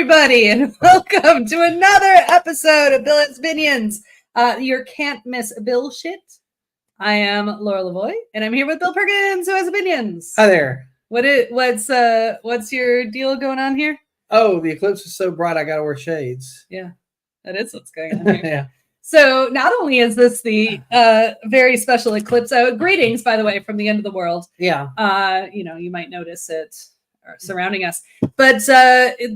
everybody, and welcome to another episode of Bill It's Minions, your can't miss Bill shit. I am Laura Lavoie, and I'm here with Bill Perkins, who has opinions. Hi there. What's your deal going on here? Oh, the eclipse is so bright I gotta wear shades. Yeah, that is what's going on here. Yeah. So not only is this the very special eclipse, greetings, by the way, from the end of the world. Yeah. You might notice it surrounding us, but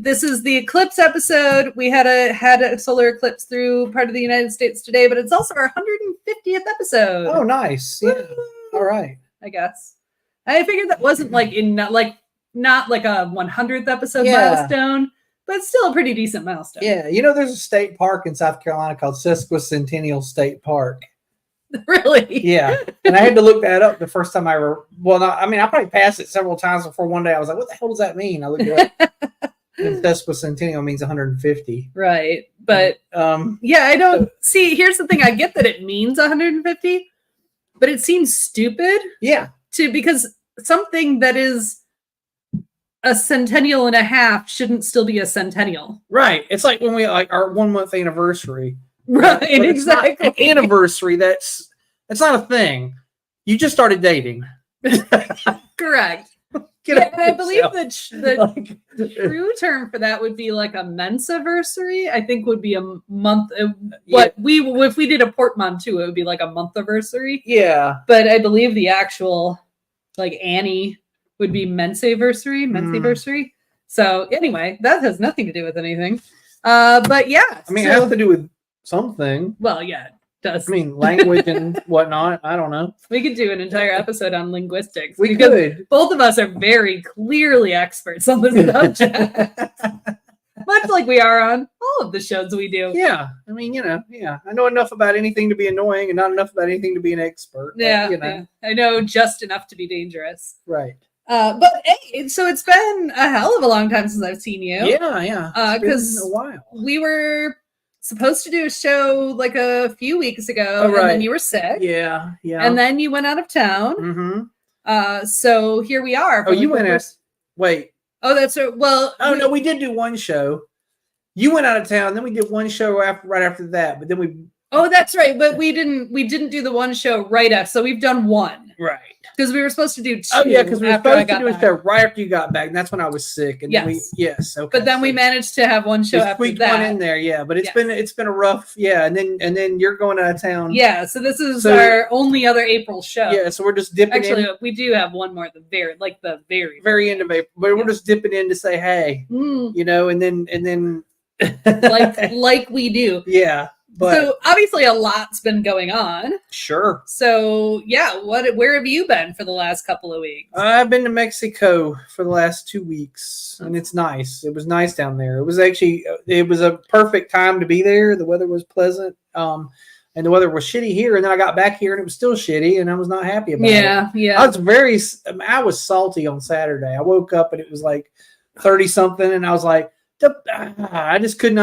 this is the eclipse episode. We had a solar eclipse through part of the United States today, but it's also our 150th episode. Oh, nice. Yeah. All right. I guess I figured that wasn't not like a 100th episode milestone, but still a pretty decent milestone. Yeah. There's a state park in South Carolina called Sesquicentennial State Park. Really? Yeah. And I had to look that up the first time I probably passed it several times before one day. I was like, what the hell does that mean? I looked it up. And Sesquicentennial means 150. Right. But I don't see. Here's the thing. I get that it means 150, but it seems stupid. Yeah. Because something that is a centennial and a half shouldn't still be a centennial. Right. It's like when we our 1 month anniversary. Right. Exactly. An anniversary. That's not a thing. You just started dating. Correct. I believe the true term for that would be like a mensa-versary. I think would be a month. If we did a portmanteau, it would be like a month-aversary. Yeah. But I believe the actual Annie would be mensa-versary. So anyway, that has nothing to do with anything. But yeah. It has to do with something. Well, yeah. Does. Language and whatnot. I don't know. We could do an entire episode on linguistics. We could. Both of us are very clearly experts on this subject. Much like we are on all of the shows we do. Yeah. I know enough about anything to be annoying and not enough about anything to be an expert. Yeah. I know just enough to be dangerous. Right. But hey, so it's been a hell of a long time since I've seen you. Yeah. Because a while. We were supposed to do a show like a few weeks ago, right. And then you were sick. Yeah. And then you went out of town. Mm-hmm. So here we are. Oh, you went out. Wait. Oh, that's right. Well. Oh, no, we did do one show. You went out of town, then we did one show right after that, but then we. Oh, that's right. But we didn't do the one show right after. So we've done one. Right. Because we were supposed to do two. Oh, yeah, because we were supposed to do a show right after you got back, and that's when I was sick. And yes. Okay. But then we managed to have one show after that. One in there, yeah. But it's been a rough, and then you're going out of town. Yeah, so this is our only other April show. Yeah, so we're just dipping in. Actually, we do have one more at the very end of April. But we're just dipping in to say, hey, and then like we do. Yeah. But, so obviously a lot's been going on. Sure. So yeah, where have you been for the last couple of weeks? I've been to Mexico for the last 2 weeks, and it's nice. It was nice down there. It was a perfect time to be there. The weather was pleasant, and the weather was shitty here. And then I got back here, and it was still shitty, and I was not happy about it. Yeah. I was salty on Saturday. I woke up and it was like 30 something, and I was like, I just couldn't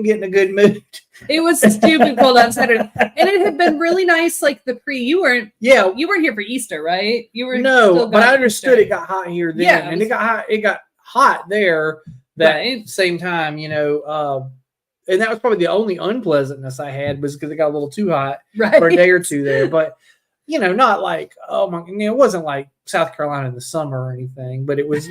get in a good mood. It was stupid cold on Saturday, and it had been really nice. Like you weren't here for Easter, right? You were but I understood it got hot here then, and it got hot there that same time, and that was probably the only unpleasantness I had was because it got a little too hot for a day or two there, but. Not like, oh my, it wasn't like South Carolina in the summer or anything, but it was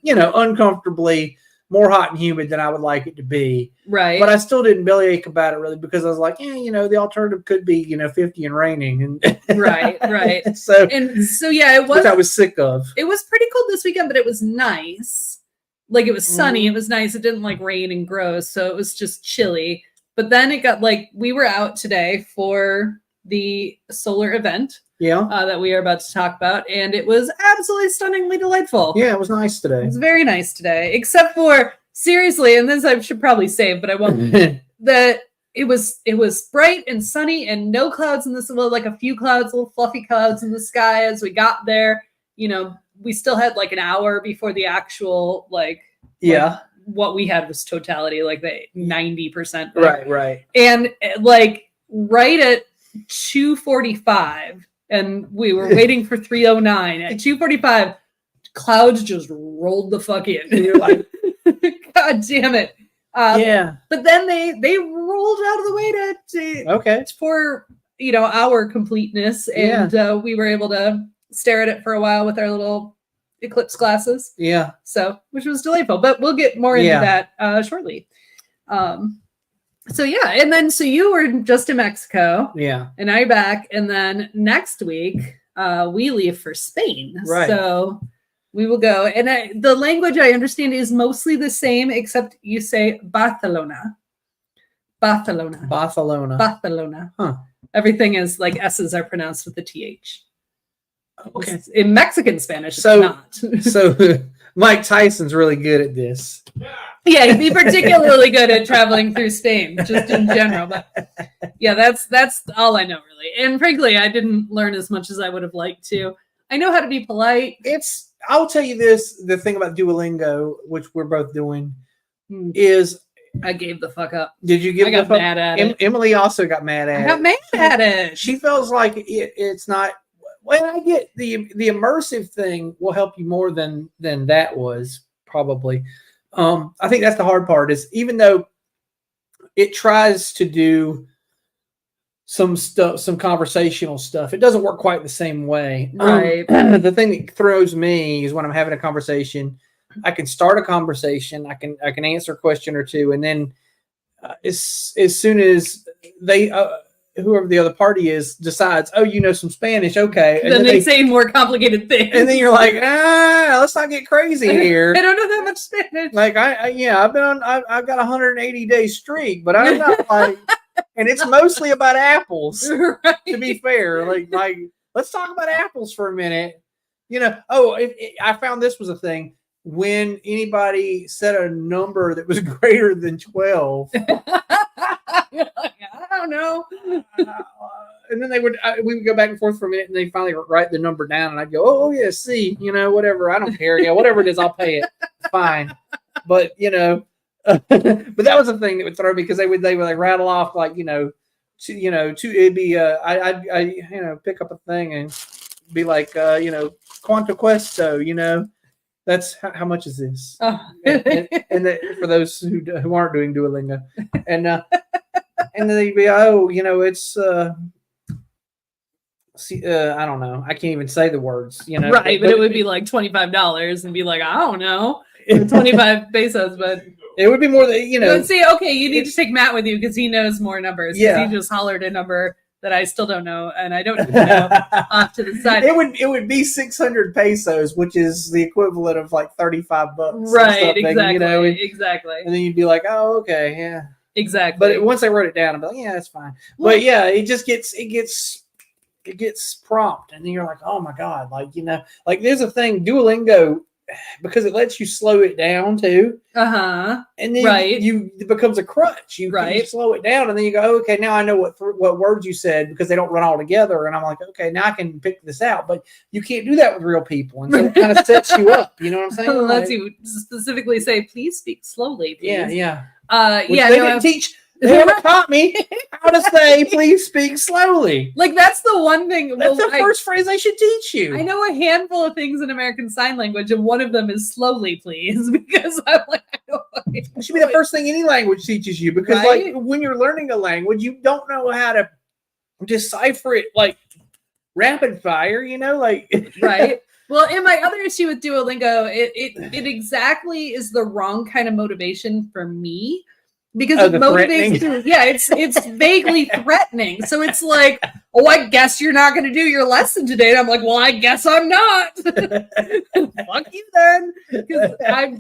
uncomfortably more hot and humid than I would like it to be. Right. But I still didn't bellyache about it really because I was like, the alternative could be, 50 and raining. And right. it was. Which I was sick of. It was pretty cold this weekend, but it was nice. Like it was sunny. It was nice. It didn't rain and gross. So it was just chilly. But then it got we were out today for the solar event that we are about to talk about, and it was absolutely stunningly delightful. Yeah, it was nice today. It was very nice today, except for seriously, and this I should probably save, but I won't. That it was bright and sunny and no clouds in this, like a few clouds, little fluffy clouds in the sky as we got there. We still had an hour before the actual what we had was totality, the 90%. Right. And right at 2:45, and we were waiting for 3:09. At 2:45, clouds just rolled the fuck in. And you're like, God damn it. Yeah. But then they rolled out of the way to for our completeness, and we were able to stare at it for a while with our little Eclipse glasses. Yeah. So, which was delightful, but we'll get more into that shortly. So yeah, and then so you were just in Mexico. Yeah. And I'm back, and then next week we leave for Spain. Right. So we will go, and the language I understand is mostly the same, except you say Barcelona. Huh. Everything is like S's are pronounced with the TH. Okay. In Mexican Spanish, it's so, not. So Mike Tyson's really good at this. Yeah, he'd be particularly good at traveling through Spain, just in general. But yeah, that's all I know, really. And frankly, I didn't learn as much as I would have liked to. I know how to be polite. I'll tell you this, the thing about Duolingo, which we're both doing, is I gave the fuck up. Did you give? I got mad at it. Emily also got mad at it. I got mad at it. She feels like it's not. Well, I get the immersive thing will help you more than that was probably. I think that's the hard part, is even though it tries to do some stuff, some conversational stuff, it doesn't work quite the same way. Right. The thing that throws me is when I'm having a conversation, I can start a conversation, I can answer a question or two, and then as soon as they whoever the other party is decides, oh, you know some Spanish, okay, and then they say more complicated things, and then you're like, let's not get crazy here. I don't know that much Spanish. Like I've got a 180-day streak, but I'm not like, and it's mostly about apples. Right. To be fair, like let's talk about apples for a minute. I found this was a thing. When anybody said a number that was greater than 12, I don't know. And then we would go back and forth for a minute, and they finally write the number down, and I'd go, oh yeah, see, whatever, I don't care, whatever it is, I'll pay it, fine. But but that was the thing that would throw me, because they would like rattle off like it'd be I pick up a thing and be like quanto questo, that's how much is this? Oh. and for those who aren't doing Duolingo, and then they'd be, it's I don't know, I can't even say the words, right? But it would be like $25 and be like, I don't know, 25 pesos, but it would be more than Let's see. Okay, you need to take Matt with you because he knows more numbers. Yeah, he just hollered a number that I still don't know, and I don't even know off to the side. It would be 600 pesos, which is the equivalent of like $35. Right, exactly. Exactly. And then you'd be like, oh, okay, yeah. Exactly. But once I wrote it down, I'm like, yeah, that's fine. Well, but yeah, it gets prompt, and then you're like, oh my God, like there's a thing, Duolingo, because it lets you slow it down too. And then it becomes a crutch. You slow it down, and then you go, okay, now I know what words you said, because they don't run all together. And I'm like, okay, now I can pick this out. But you can't do that with real people, and so it kind of sets you up. You know what I'm saying? It lets you specifically say, please speak slowly. Please. Yeah. They didn't teach. They never taught me how to say, please speak slowly. Like, that's the one thing. That's the first phrase they should teach you. I know a handful of things in American Sign Language, and one of them is slowly, please, because I'm like, it should be the first thing any language teaches you, because like when you're learning a language, you don't know how to decipher it like rapid fire, Right. Well, and my other issue with Duolingo, it exactly is the wrong kind of motivation for me. Because it motivates you. Yeah, it's vaguely threatening. So it's like, oh, I guess you're not going to do your lesson today. And I'm like, well, I guess I'm not. Fuck you then. Because I'm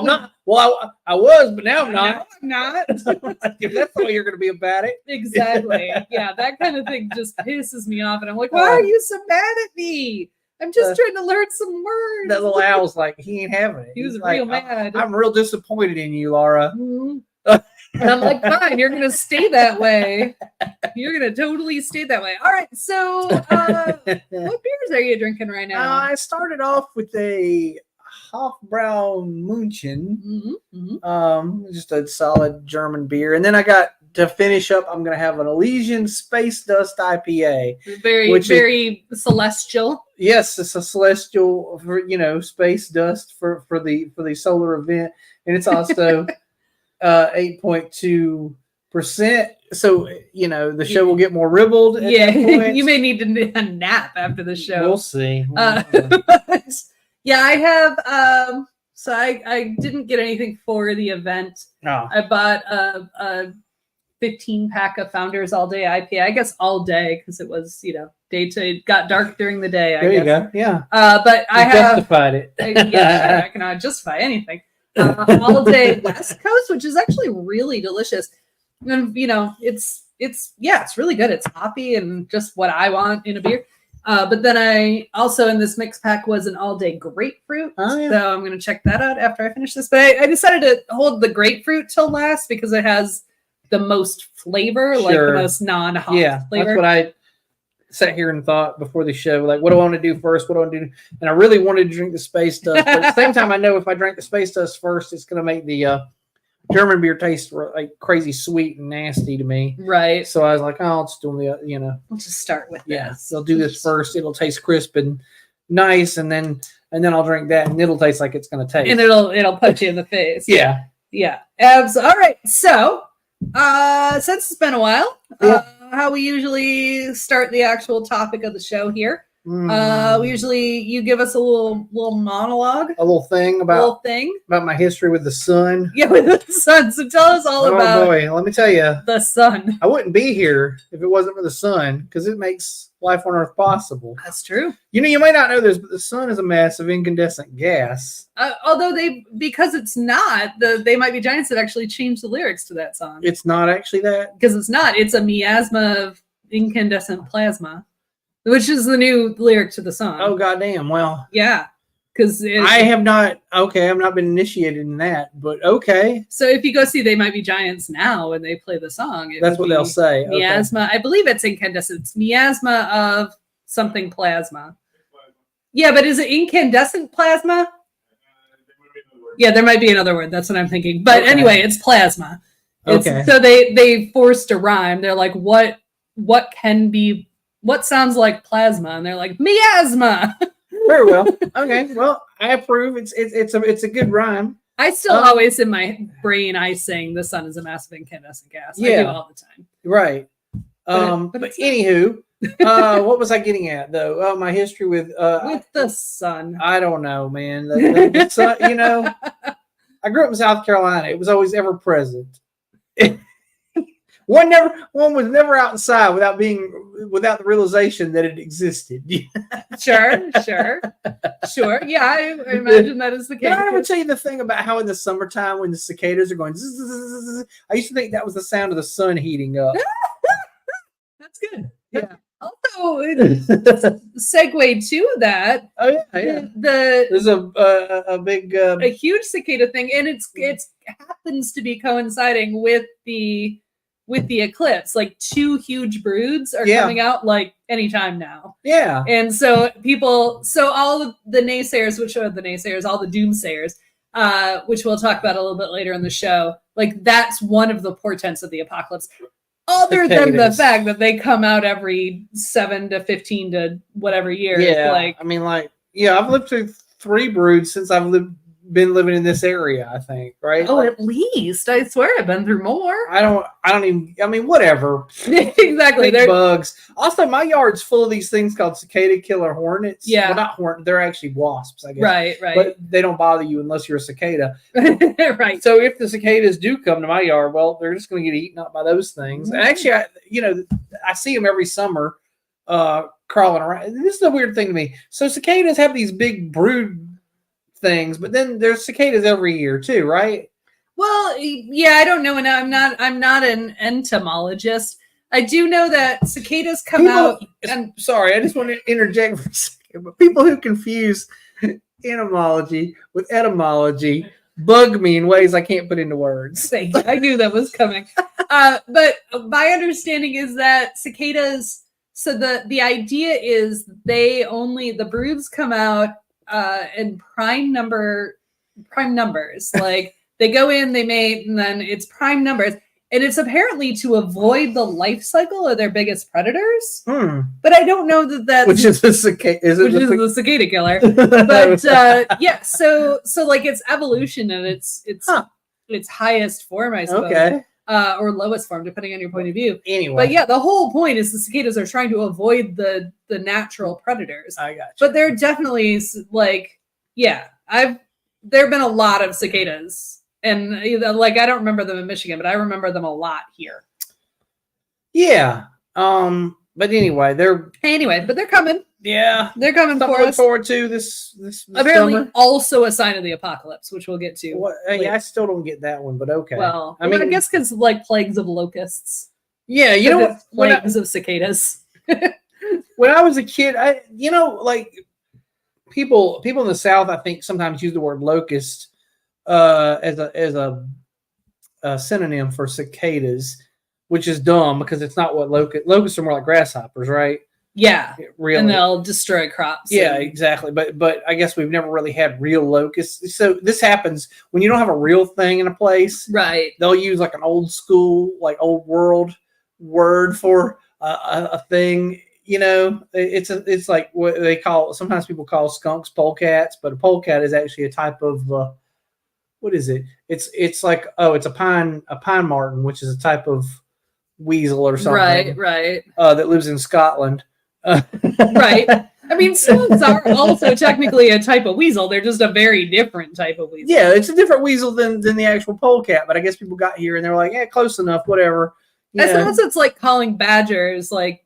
not. Well, I was, but now I'm not. Now I'm not. If that's the way you're going to be about it. Exactly. Yeah, that kind of thing just pisses me off. And I'm like, why are you so mad at me? I'm just trying to learn some words. That little owl's like, he ain't having it. He was real mad. I'm real disappointed in you, Laura. Mm-hmm. And I'm like, fine, you're going to stay that way. You're going to totally stay that way. All right. So what beers are you drinking right now? I started off with a Hofbrau München, just a solid German beer. And then I got to finish up, I'm going to have an Elysian Space Dust IPA. Very celestial. Yes, it's a celestial, space dust for the solar event, and it's also 8.2%. So the show will get more ribbled. At that point. You may need to nap after the show. We'll see. Yeah, I have. So I didn't get anything for the event. Oh. I bought a 15-pack of Founders All Day IPA. I guess all day because it was it got dark during the day. There you go. Yeah. But I have justified it. Yeah, sure, I cannot justify anything. All Day West Coast, which is actually really delicious. And it's really good. It's hoppy and just what I want in a beer. But then I also in this mix pack was an all day grapefruit. Oh, yeah. So I'm going to check that out after I finish this. But I decided to hold the grapefruit till last because it has the most flavor, sure. like the most non-hop flavor. That's what I sat here and thought before the show. Like, what do I want to do first? What do I want to do? And I really wanted to drink the space dust. But at the same time, I know if I drank the space dust first, it's going to make the German beer taste like crazy sweet and nasty to me. Right. So I was like, I'll just do We'll just start with this. They'll do this first. It'll taste crisp and nice, and then I'll drink that, and it'll taste like it's going to taste. And it'll punch you in the face. Yeah. Yeah. All right. So, since it's been a while, how we usually start the actual topic of the show here. We usually you give us a little monologue, a little thing about my history with the sun. Yeah, with the sun. So tell us all about. Oh boy, let me tell you, the sun. I wouldn't be here if it wasn't for the sun because it makes life on Earth possible. That's true. You may not know this, but the sun is a massive incandescent gas. Although because it's not, they might be giants that actually changed the lyrics to that song. It's not actually that because it's not. It's a miasma of incandescent plasma. Which is the new lyric to the song. Oh, goddamn. Well. Yeah. Because I have not, I've not been initiated in that, but okay. So if you go see They Might Be Giants now and they play the song. That's what they'll say. Miasma. Okay. I believe it's incandescent. It's miasma of something plasma. Yeah, but is it incandescent plasma? Yeah, there might be another word. That's what I'm thinking. But anyway, it's plasma. Okay. So they forced a rhyme. They're like, what sounds like plasma? And they're like, miasma. Very well. Okay. Well, I approve. It's a good rhyme. I still always in my brain I sing the sun is a massive incandescent gas. I do all the time. Right. But anywho, what was I getting at though? My history with the sun. I don't know, man. The sun, I grew up in South Carolina. It was always ever present. One was never outside without the realization that it existed. Sure. Yeah, I imagine that is the case. Did I ever tell you the thing about how in the summertime when the cicadas are going, zzz, zzz, zzz, I used to think that was the sound of the sun heating up. That's good. Yeah. Also, segue to that. Oh yeah. There's a big a huge cicada thing, and it happens to be coinciding with the eclipse. Like 2 huge broods are coming out like anytime now. Yeah. And so all the naysayers, all the doomsayers, which we'll talk about a little bit later in the show, like that's one of the portents of the apocalypse. Other than the fact that they come out every 7 to 15 to whatever years. Yeah. I've lived through 3 broods since I've been living in this area, I think, right? Oh, at least. I swear I've been through more. I don't even, whatever. Exactly. They're bugs. Also, my yard's full of these things called cicada killer hornets. Yeah. Well, not hornets. They're actually wasps, I guess. Right. But they don't bother you unless you're a cicada. Right. So if the cicadas do come to my yard, well, they're just going to get eaten up by those things. Mm-hmm. And actually, I see them every summer crawling around. And this is a weird thing to me. So cicadas have these big brood things, but then there's cicadas every year too, right? Well, yeah, I don't know. And I'm not an entomologist. I do know that cicadas come out. And sorry, I just want to interject for a second. But people who confuse entomology with etymology bug me in ways I can't put into words. I knew that was coming. But my understanding is that cicadas. So the idea is the broods come out in prime numbers. Like they go in, they mate, and then it's prime numbers. And it's apparently to avoid the life cycle of their biggest predators. But I don't know that that's... Which is the cicada. The cicada killer. But yeah, so like its evolution and its highest form, I suppose. Okay. Or lowest form, depending on your point of view. Anyway. But yeah, the whole point is the cicadas are trying to avoid the natural predators. I got you. But they're definitely like, yeah, there have been a lot of cicadas. And like, I don't remember them in Michigan, but I remember them a lot here. Yeah. But anyway, they're coming. Yeah, they're coming for us. To look forward to this apparently summer. Also a sign of the apocalypse, which we'll get to. Yeah, I still don't get that one, but okay. Well, I mean, I guess because like plagues of locusts. Yeah, you know what? Plagues of cicadas. When I was a kid, like people in the South, I think sometimes use the word locust as a synonym for cicadas, which is dumb because it's not what locusts are more like grasshoppers, right? Yeah, really, and they'll destroy crops. Yeah, exactly. But I guess we've never really had real locusts. So this happens when you don't have a real thing in a place, right? They'll use like an old school, like old world word for a thing. You know, it's like what they call. Sometimes people call skunks polecats, but a polecat is actually a type of what is it? It's like it's a pine marten, which is a type of weasel or something, right. That lives in Scotland. Right. I mean, skunks are also technically a type of weasel. They're just a very different type of weasel. Yeah, it's a different weasel than the actual polecat. But I guess people got here and they were like, yeah, close enough, whatever. I suppose it's like calling badgers like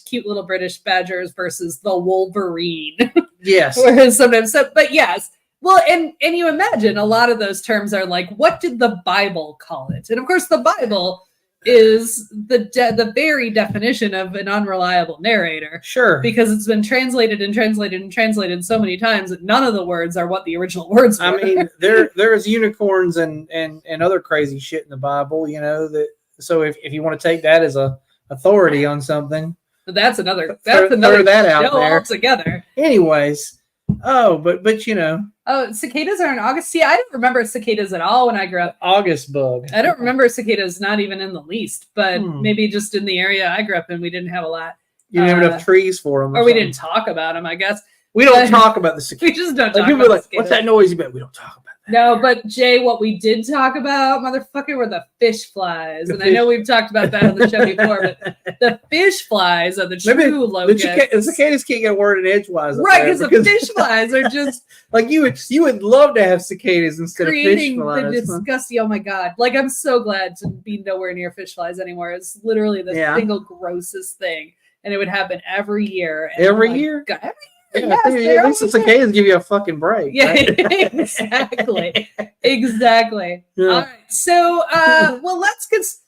cute little British badgers versus the Wolverine. Yes. Whereas sometimes, but yes. Well, and you imagine a lot of those terms are like, what did the Bible call it? And of course, the Bible is the very definition of an unreliable narrator. Sure. Because it's been translated so many times that none of the words are what the original words were. I mean, there's unicorns and other crazy shit in the Bible, that so if you want to take that as a authority on something. That's another throw that out there altogether. Anyways. Oh, but Oh, cicadas are in August. See, I didn't remember cicadas at all when I grew up. August bug. I don't remember cicadas, not even in the least, but maybe just in the area I grew up in, we didn't have a lot. You didn't have enough trees for them. Or we didn't talk about them, I guess. We don't talk about the cicadas. We just don't talk people about like, what's that noise about? We don't talk about that. No, but Jay, what we did talk about, motherfucker, were the fish flies. I know we've talked about that on the show before, but the fish flies are the true locusts. The cicadas can't get a word in edgewise. Right, because the fish flies are just like you would love to have cicadas instead of fish flies. The disgusting, oh my God. Like, I'm so glad to be nowhere near fish flies anymore. It's literally the single grossest thing. And it would happen every year. And every year? God, every year. Yeah, at least the cicadas give you a fucking break. Yeah, right? exactly. Exactly. Yeah. All right. So, well, let's just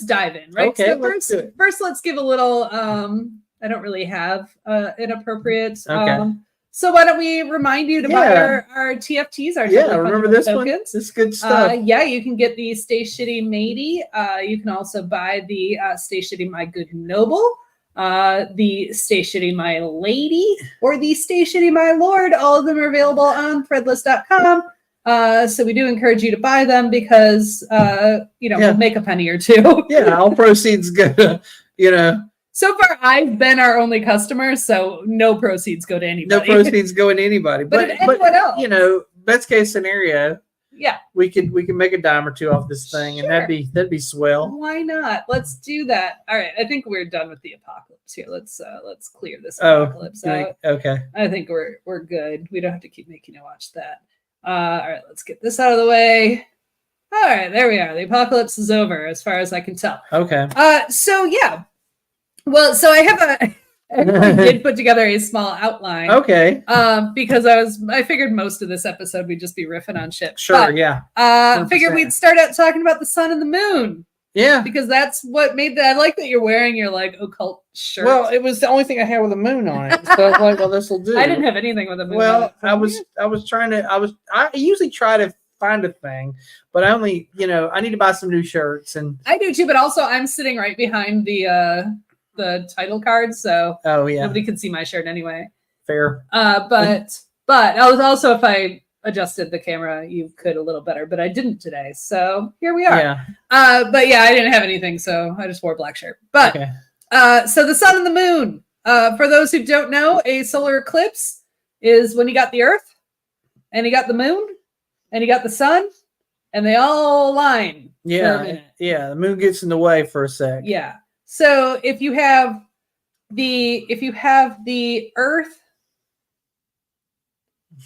dive in, right? Okay, So first, let's give a little, I don't really have an appropriate, so why don't we remind you to buy our TFTs, our remember this tokens. one? This is good stuff. You can get the Stay Shitty Matey. You can also buy the Stay Shitty My Good Noble, the Stay Shitty My Lady, or the Stay Shitty My Lord. All of them are available on threadless.com. So we do encourage you to buy them because, we'll make a penny or two. Yeah, all proceeds go, So far, I've been our only customer, so no proceeds go to anybody. No proceeds going to anybody. But anyone else, best case scenario, we can make a dime or two off this thing, and that'd be swell. Why not? Let's do that. All right, I think we're done with the apocalypse here. Let's clear this apocalypse out. Okay. I think we're good. We don't have to keep making you watch that. All right, let's get this out of the way. All right, there we are. The apocalypse is over, as far as I can tell. Okay. Well, so I did put together a small outline. Okay. Because I figured most of this episode we'd just be riffing on shit. Sure, but, yeah. Figured we'd start out talking about the sun and the moon. Yeah. Because that's what made I like that you're wearing your like occult shirt. Well, it was the only thing I had with a moon on it. So I was like, well, this will do. I didn't have anything with a moon on it. I usually try to find a thing, but I only, I need to buy some new shirts, and I do too, but also I'm sitting right behind the title card, so nobody can see my shirt anyway. Fair. But I was also, if adjusted the camera, you could a little better, but I didn't today. So here we are. Yeah. But yeah, I didn't have anything, so I just wore a black shirt. But Okay. So the sun and the moon. For those who don't know, a solar eclipse is when you got the Earth, and you got the moon, and you got the sun, and they all align. Yeah. Yeah. The moon gets in the way for a sec. Yeah. So if you have the Earth.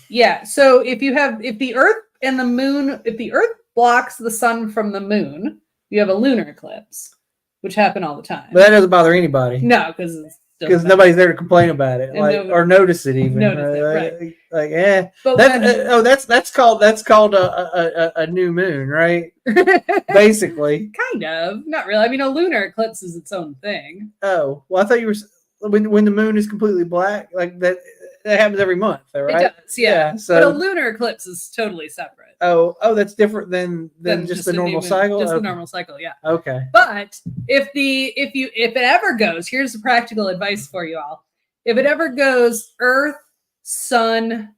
Yeah. So if the Earth and the moon, if the Earth blocks the sun from the moon, you have a lunar eclipse, which happen all the time. But that doesn't bother anybody. No, because nobody's there to complain about it, or notice it even. Right. Like, eh. But that's called a new moon, right? Basically. Kind of. Not really. I mean, a lunar eclipse is its own thing. Oh, well, I thought you were when the moon is completely black, like that. That happens every month, though, right? It does, yeah. So, but a lunar eclipse is totally separate. Oh, that's different than just the normal cycle. Just the normal cycle, yeah. Okay. But if it ever goes, here's the practical advice for you all. If it ever goes Earth, Sun,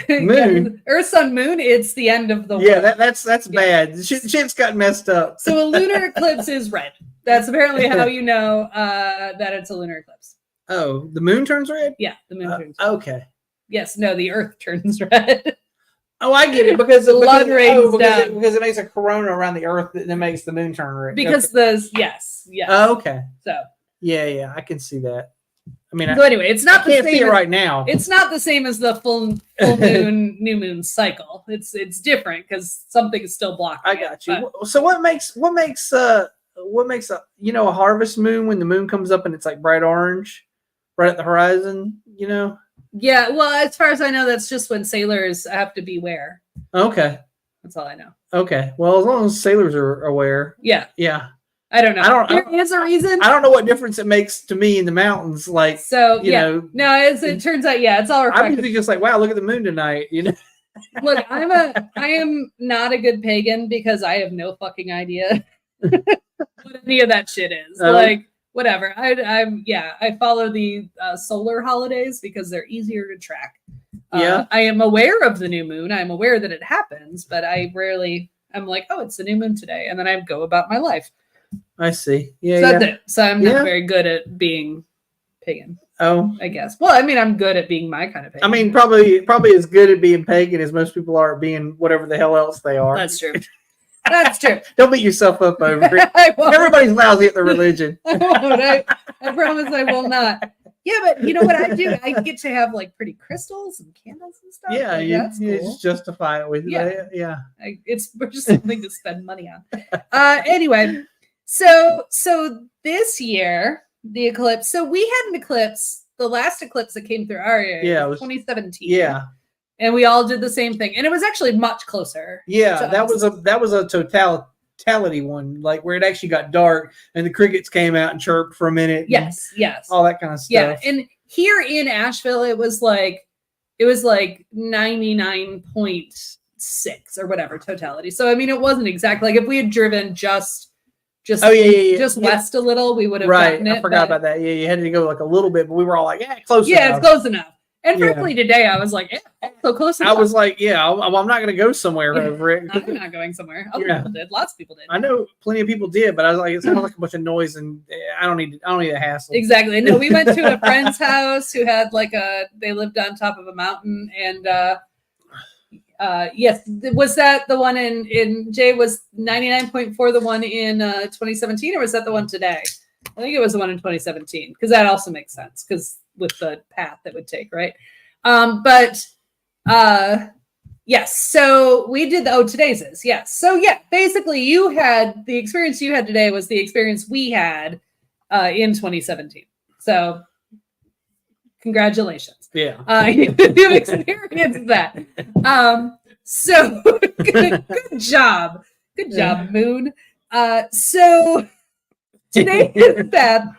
Moon, Earth, Sun, Moon, it's the end of the world. Yeah, that's bad. Shit's got messed up. So a lunar eclipse is red. That's apparently how you know that it's a lunar eclipse. Oh, the moon turns red? Yeah, the moon turns red. Okay. Yes, no, the Earth turns red. Oh, I get it because blood rains down because it makes a corona around the Earth that makes the moon turn red. Because yes. Oh, okay. So yeah, I can see that. I mean, so anyway, it's not. I can't see it right now. It's not the same as the full moon, new moon cycle. It's different because something is still blocking. I got you. So what makes a harvest moon when the moon comes up and it's like bright orange, right at the horizon? Yeah, well, as far as I know, that's just when sailors have to beware. Okay. That's all I know. Okay. Well, as long as sailors are aware. Yeah. Yeah. I don't know. There is a reason. I don't know what difference it makes to me in the mountains. Like, so, No, it turns out, it's all reflective. I'm usually just like, wow, look at the moon tonight. Look, I am not a good pagan because I have no fucking idea what any of that shit is. Like, whatever. I follow the solar holidays because they're easier to track. I am aware of the new moon. I'm aware that it happens, but I'm like, oh, it's the new moon today. And then I go about my life. I see. Yeah. So that's it. So I'm not very good at being pagan. Oh, I guess. Well, I mean, I'm good at being my kind of pagan. I mean, probably as good at being pagan as most people are at being whatever the hell else they are. That's true. That's true. Don't beat yourself up over it. Everybody's lousy at their religion. I won't. I promise I will not. Yeah, but you know what I do? I get to have like pretty crystals and candles and stuff. Yeah, like, you cool. just justify it with yeah. It's just something to spend money on. Anyway, so this year the eclipse. So we had an eclipse. The last eclipse that came through our area was 2017. Yeah. And we all did the same thing, and it was actually much closer. Yeah, that was a totality one, like where it actually got dark and the crickets came out and chirped for a minute. Yes, all that kind of stuff. Yeah, and here in Asheville, it was like 99.6 or whatever totality. So I mean, it wasn't exactly like if we had driven just west a little, we would have gotten it. I forgot about that. Yeah, you had to go like a little bit, but we were all like, close enough. Yeah, it's close enough. And frankly, today I was like, so close enough. I was like, I'm not going to go somewhere over it. I'm not going somewhere. Other people did. Lots of people did. I know plenty of people did, but I was like, it sounds like a bunch of noise, and I don't need a hassle. Exactly. No, we went to a friend's house who had they lived on top of a mountain, and yes, was that the one in Jay was 99.4 the one in 2017, or was that the one today? I think it was the one in 2017 because that also makes sense because with the path that would take, right? Yes. So we did today's is yes. So yeah, basically you had the experience you had today was the experience we had in 2017. So congratulations. Yeah. You've experienced that. So good job. Good job, Moon. So today is Beth.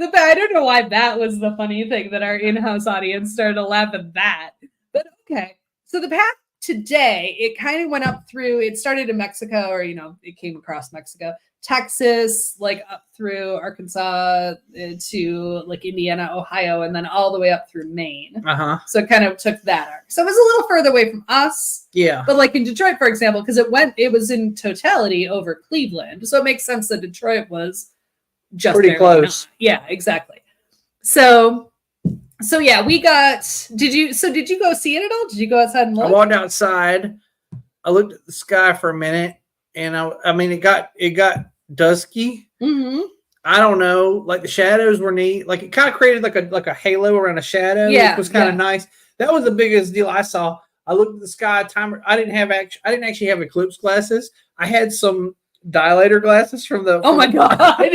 I don't know why that was the funny thing that our in-house audience started to laugh at that. But okay. So the path today, it kind of went up through, it started in Mexico, or, it came across Mexico, Texas, like up through Arkansas to like Indiana, Ohio, and then all the way up through Maine. So it kind of took that arc. So it was a little further away from us. Yeah. But like in Detroit, for example, because it was in totality over Cleveland. So it makes sense that Detroit was just pretty close. Not. Yeah, exactly. So yeah, we got, did you go see it at all? Did you go outside and look? I walked outside. I looked at the sky for a minute, and I mean, it got dusky. Mm-hmm. I don't know, like the shadows were neat. Like it kind of created like a halo around a shadow. Yeah, which was kind of nice. That was the biggest deal I saw. I looked at the sky timer. I didn't actually have Eclipse glasses. I had some dilator glasses from the. Oh my god! I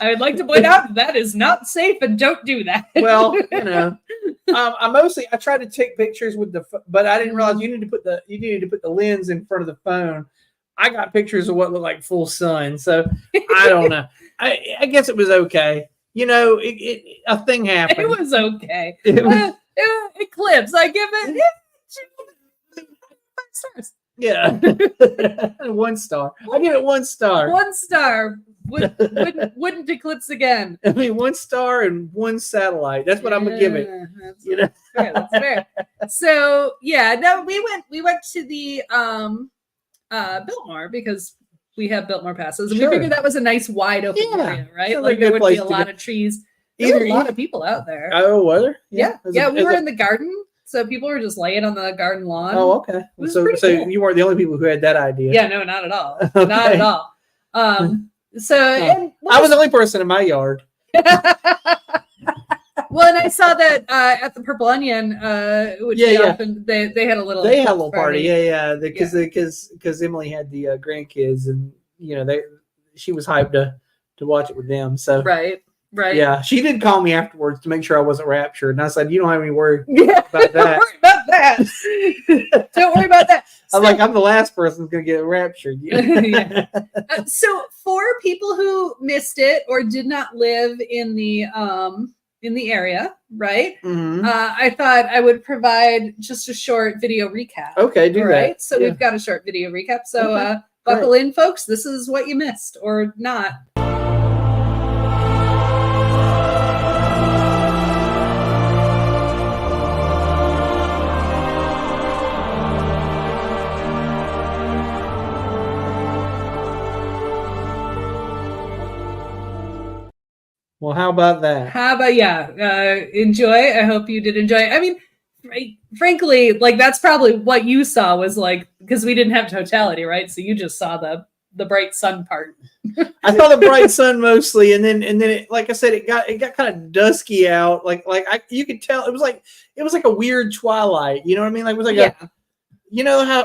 would like to point out that is not safe, and don't do that. Well, I tried to take pictures with but I didn't realize you needed to put the lens in front of the phone. I got pictures of what looked like full sun, so I don't know. I guess it was okay. A thing happened. It was okay. Eclipse. I give it 5 stars. Yeah, 1 star. I give it 1 star. 1 star. Wouldn't eclipse again. I mean, 1 star and 1 satellite. That's what I'm gonna give it. That's fair. So yeah, no, we went to the Biltmore because we have Biltmore passes, and we figured that was a nice wide open area, right? Like there would be a lot of trees. There were a lot of people out there. Oh, were there? Yeah. We were in the garden. So people were just laying on the garden lawn. Oh, okay. So cool. You weren't the only people who had that idea. Yeah, no, not at all. Okay. Not at all. And I was the only person in my yard. Well, and I saw that at the Purple Onion, which often they had a little party. Yeah. Because Emily had the grandkids, and she was hyped to watch it with them. So right. Yeah, she did call me afterwards to make sure I wasn't raptured, and I said, "You don't have any worry about that. Don't worry about that. Don't worry about that." I'm the last person who's going to get raptured. So for people who missed it or did not live in the area, right? Mm-hmm. I thought I would provide just a short video recap. Okay, do that. So we've got a short video recap. So buckle in, folks. This is what you missed or not. Well, how about that? Enjoy. I hope you did enjoy. I mean, frankly, like that's probably what you saw was like, because we didn't have totality, right? So you just saw the bright sun part. I saw the bright sun mostly, and then it, like I said, it got kind of dusky out. You could tell it was like a weird twilight. You know what I mean? Like it was like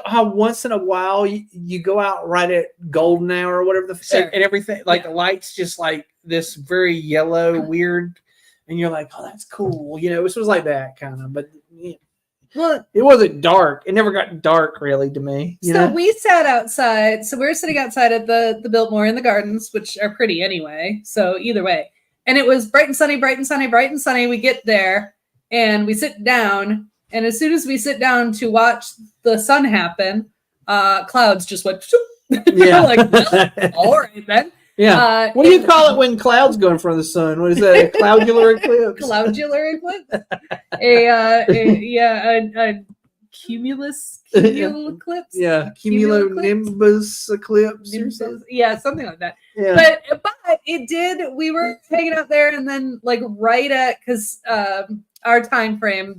how once in a while you go out right at golden hour or whatever and everything, like the lights just like this very yellow weird, and you're like, oh, that's cool. It was like that kind of, but well, it wasn't dark. It never got dark really to me. So we sat outside. So we were sitting outside at the Biltmore in the gardens, which are pretty anyway. So either way, and it was bright and sunny, bright and sunny, bright and sunny. We get there and we sit down. And as soon as we sit down to watch the sun happen, clouds just went. Yeah. Like, well, all right then. Yeah. What do you call it when clouds go in front of the sun? What is that? A cloudular eclipse? Cloudular eclipse? A cumulus eclipse? Yeah. Cumulonimbus eclipse. Yeah, something like that. Yeah. But it did. We were hanging out there, and then like right at because our the time frame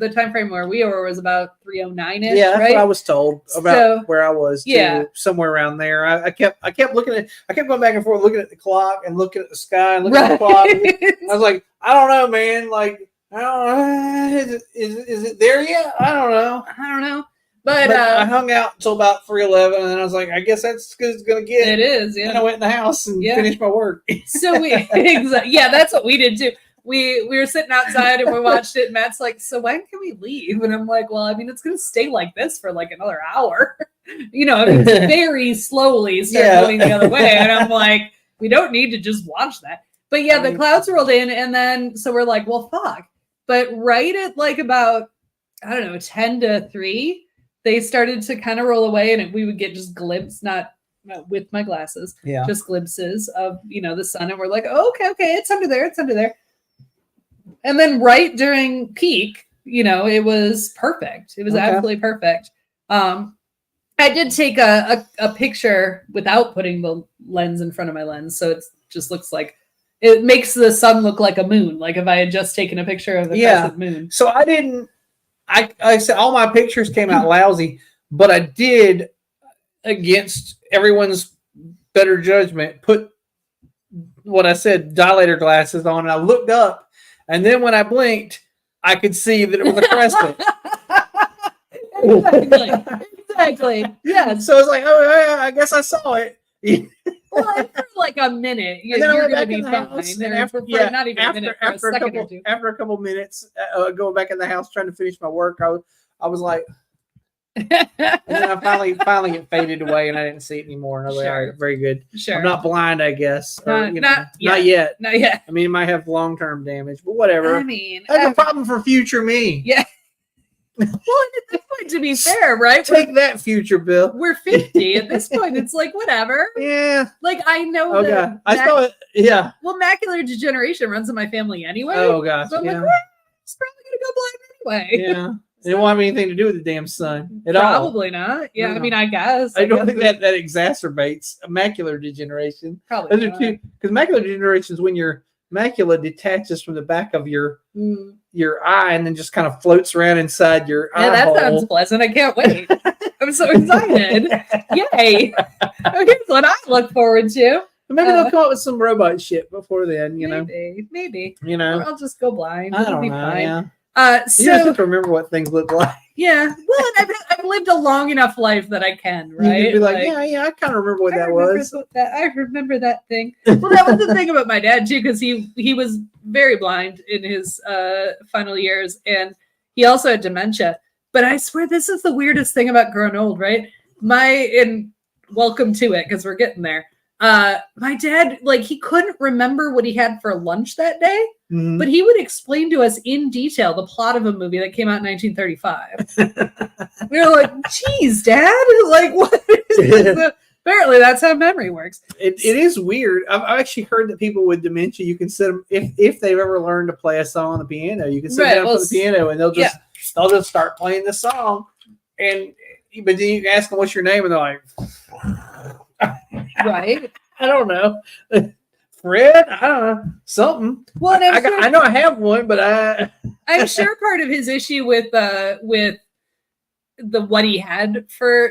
where we were was about 3:09ish. Yeah, that's right? what I was told about where I was too, somewhere around there. I kept looking at, I kept going back and forth, looking at the clock and looking at the sky and looking at the clock. I was like, I don't know, man. Like, I don't know. Is it there yet? I don't know. But I hung out until about 3:11, and then I was like, I guess that's as good as it's gonna get. It is. Yeah. And I went in the house and finished my work. So that's what we did too. We were sitting outside and we watched it, and Matt's like, so when can we leave? And I'm like, well, I mean, it's going to stay like this for like another hour. Very slowly start moving the other way. And I'm like, we don't need to just watch that. But the clouds rolled in, and then, so we're like, well, fuck. But right at like about, I don't know, 10 to 3, they started to kind of roll away, and we would get just glimpses, not with my glasses, just glimpses of, the sun. And we're like, oh, okay, it's under there. And then right during peak, it was perfect. It was absolutely perfect. I did take a picture without putting the lens in front of my lens. So it just looks like, it makes the sun look like a moon. Like if I had just taken a picture of the crescent moon. So I said all my pictures came out lousy, but I did, against everyone's better judgment, put what I said, dilator glasses on, and I looked up, and then when I blinked, I could see that it was a crescent. Exactly. Yeah. So I was like, oh, I guess I saw it. Well, for like a minute, you're going to be fine. And after a couple minutes, going back in the house trying to finish my work, I was like, and then I finally it faded away, and I didn't see it anymore. And I was like, all right, very good. Sure. I'm not blind, I guess. Or, not yet. Not yet. I mean, it might have long-term damage, but whatever. I mean, that's a problem for future me. Yeah. Well, at this point, to be fair, right? Take that, future Bill. We're 50 at this point. It's like whatever. Yeah. Like I know. Oh god, I saw it. Yeah. Well, macular degeneration runs in my family anyway. Oh gosh. So I'm like, well, it's probably gonna go blind anyway. Yeah. It won't have anything to do with the damn sun at all. Probably not. Yeah. No. I mean, I guess. I don't think that exacerbates macular degeneration. Probably not. Because macular degeneration is when your macula detaches from the back of your eye and then just kind of floats around inside your eye. Yeah, that sounds pleasant. I can't wait. I'm so excited. Yay. Here's what I look forward to. Maybe they'll come up with some robot shit before then, Maybe. Or I'll just go blind. I don't know. Fine. Yeah. So you just have to remember what things look like. Yeah. Well, I've lived a long enough life that I can, right? You can be like, yeah, I kind of remember what that was. I remember that thing. Well, that was the thing about my dad too, because he was very blind in his final years, and he also had dementia. But I swear, this is the weirdest thing about growing old, right? And welcome to it, because we're getting there. My dad, he couldn't remember what he had for lunch that day, but he would explain to us in detail the plot of a movie that came out in 1935. We were like, geez, Dad, what is this? Apparently that's how memory works. It is weird. I've actually heard that people with dementia, you can sit them, if they've ever learned to play a song on the piano, you can sit down for the piano and they'll just start playing the song. But then you can ask them, what's your name? And they're like, right. I don't know. Fred? I don't know. Something. Well, I know I have one, but I'm sure part of his issue with the what he had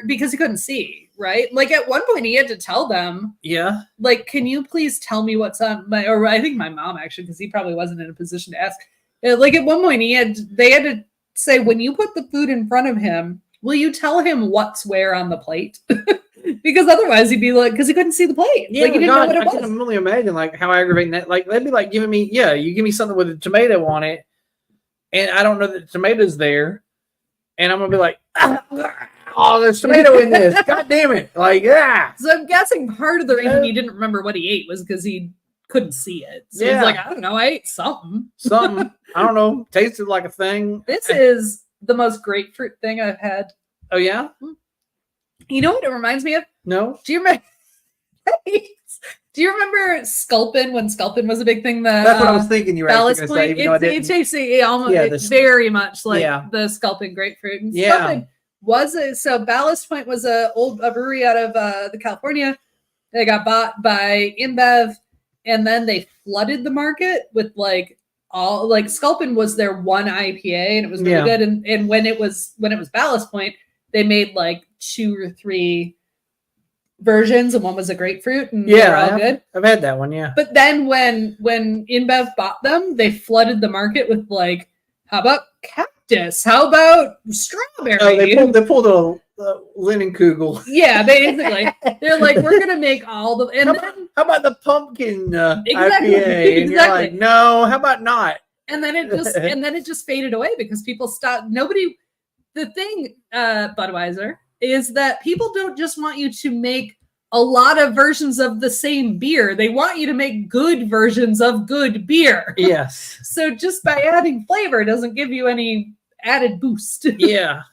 because he couldn't see, right? At one point he had to tell them, can you please tell me what's on or I think my mom actually, because he probably wasn't in a position to ask. At one point they had to say, when you put the food in front of him, will you tell him what's where on the plate? Because otherwise he'd be because he couldn't see the plate. Yeah, he didn't know what it was. I can only imagine how aggravating that. That'd be like giving me, you give me something with a tomato on it, and I don't know that the tomato's there, and I'm gonna be like, oh, there's tomato in this. God damn it! So I'm guessing part of the reason he didn't remember what he ate was because he couldn't see it. So he's like, I don't know, I ate something. Something. I don't know. Tasted like a thing. This is the most grapefruit thing I've had. Oh yeah. You know what it reminds me of? No. Do you remember Sculpin when Sculpin was a big thing? That's what I was thinking. You were actually going to say. It tastes almost very much like the Sculpin grapefruit. And Sculpin so Ballast Point was a brewery out of the California. They got bought by InBev, and then they flooded the market with Sculpin was their one IPA, and it was really good. And when it was Ballast Point, they made 2 or 3 versions, and one was a grapefruit, and they were all good. I've had that one, yeah. But then when InBev bought them, they flooded the market with how about cactus? How about strawberry? Oh, they pulled a Leinenkugel. Yeah, basically. They're we're gonna make all the how about the pumpkin IPA? And you're like, no, how about not? And then it just faded away because people stopped. The thing, Budweiser, is that people don't just want you to make a lot of versions of the same beer. They want you to make good versions of good beer. Yes. So just by adding flavor doesn't give you any added boost. Yeah.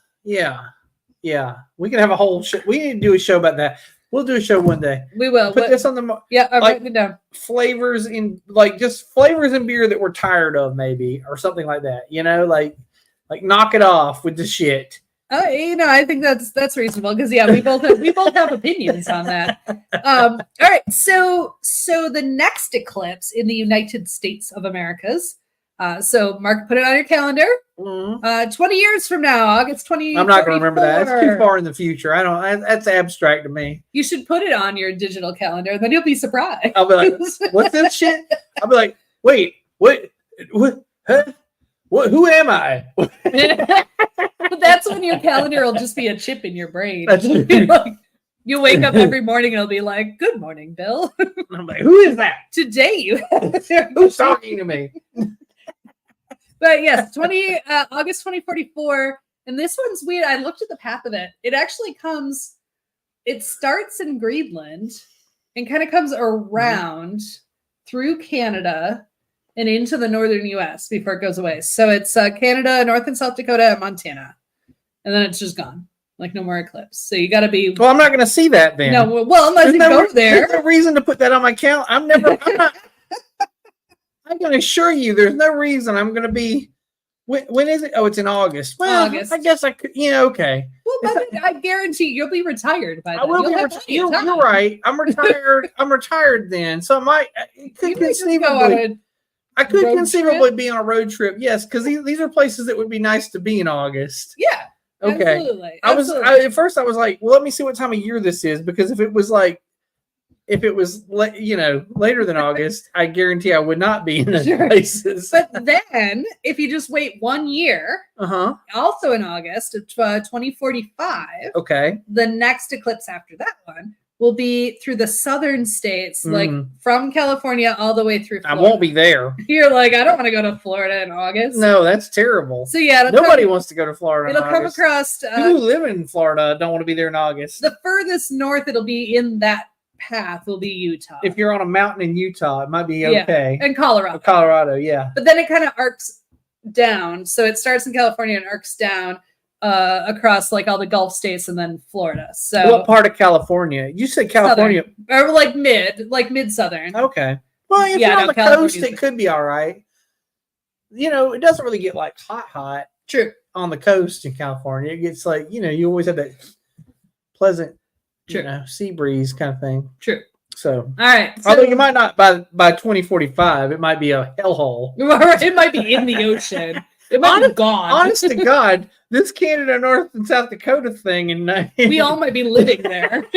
Yeah, we can have a whole show. We need to do a show about that. We'll do a show one day. We will put this on the. Yeah, I'm writing it down. Flavors in like just flavors in beer that we're tired of, maybe, or something like that. You know, like knock it off with the shit. I think that's reasonable because we both have opinions on that. All right, so the next eclipse in the United States of Americas. So Mark, put it on your calendar. 20 years from now, August 20. I'm not going to remember that. It's too far in the future. I don't. That's abstract to me. You should put it on your digital calendar, then you'll be surprised. I'll be like, "What's this shit?" I'll be like, "Wait, what? Huh? What? Who am I?" But that's when your calendar will just be a chip in your brain. You wake up every morning and it'll be like, "Good morning, Bill." I'm like, "Who is that?" Today you have who's talking to me? But yes, August 2044, and this one's weird. I looked at the path of it. It actually comes. It starts in Greenland and kind of comes around through Canada and into the northern U.S. before it goes away. So it's Canada, North and South Dakota, and Montana, and then it's just gone. Like no more eclipse. So you got to be. Well, I'm not going to see that then. No, well, unless you go there. There's no reason to put that on my calendar. I'm not. I can assure you, there's no reason I'm going to be. When is it? Oh, it's in August. Well, August. I guess I could. Okay. Well, I guarantee you'll be retired by then. I will be retired. You're right. I'm retired. I'm retired then. So it could conceivably. I could conceivably be on a road trip. Yes, because these are places that would be nice to be in August. Yeah. Okay. Absolutely. At first I was like, well, let me see what time of year this is, because if it was later than August, I guarantee I would not be in those places. But then, if you just wait 1 year, also in August of 2045, the next eclipse after that one will be through the southern states, like from California all the way through Florida. I won't be there. You're like, I don't want to go to Florida in August. No, that's terrible. So yeah, nobody wants to go to Florida. It'll come across. People who live in Florida don't want to be there in August. The furthest north it'll be in that path will be Utah. If you're on a mountain in Utah, it might be okay. And Colorado. Yeah. But then it kind of arcs down. So it starts in California and arcs down across like all the Gulf states and then Florida. So what part of California? You said California. Southern. Or like mid-southern. Okay. Well, if you're on the coast, it could be all right. It doesn't really get like hot. True. On the coast in California. It gets like, you always have that pleasant sea breeze kind of thing. True. So, all right. Although you might not by 2045, it might be a hellhole. It might be in the ocean. It might be gone. Honest to God, this Canada, North and South Dakota thing, and we all might be living there.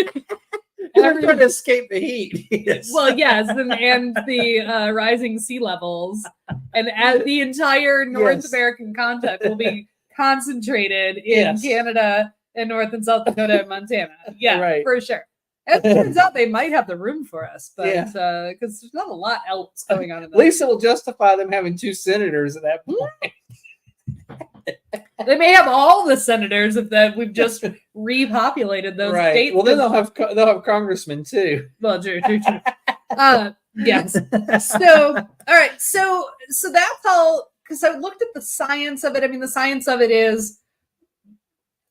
We're trying to escape the heat. Yes. Well, yes, and the rising sea levels, and as the entire North American continent will be concentrated in Canada and North and South Dakota and Montana. Yeah, right. For sure. As it turns out, they might have the room for us, but because there's not a lot else going on. At least it will justify them having 2 senators at that point. They may have all the senators if we've just repopulated those states. Well, then they'll have congressmen too. Well, true. Yes. So, all right. So that's all. Because I looked at the science of it. I mean, the science of it is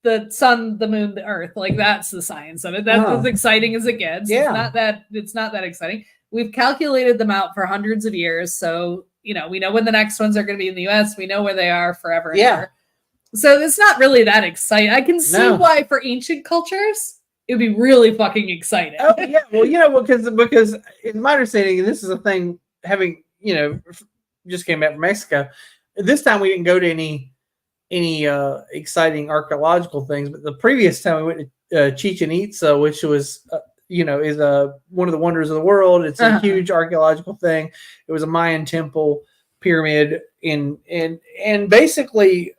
the sun, the moon, the earth. Like that's the science of it. That's as exciting as it gets. Yeah. It's not that exciting. We've calculated them out for hundreds of years. So, we know when the next ones are going to be in the US. We know where they are forever and ever. So it's not really that exciting. I can see why for ancient cultures, it would be really fucking exciting. Oh, yeah. Well, because in my understanding, and this is a thing, having, just came back from Mexico. This time we didn't go to any exciting archaeological things, but the previous time we went to Chichen Itza, which was is one of the wonders of the world. It's a huge archaeological thing. It was a Mayan temple pyramid, and basically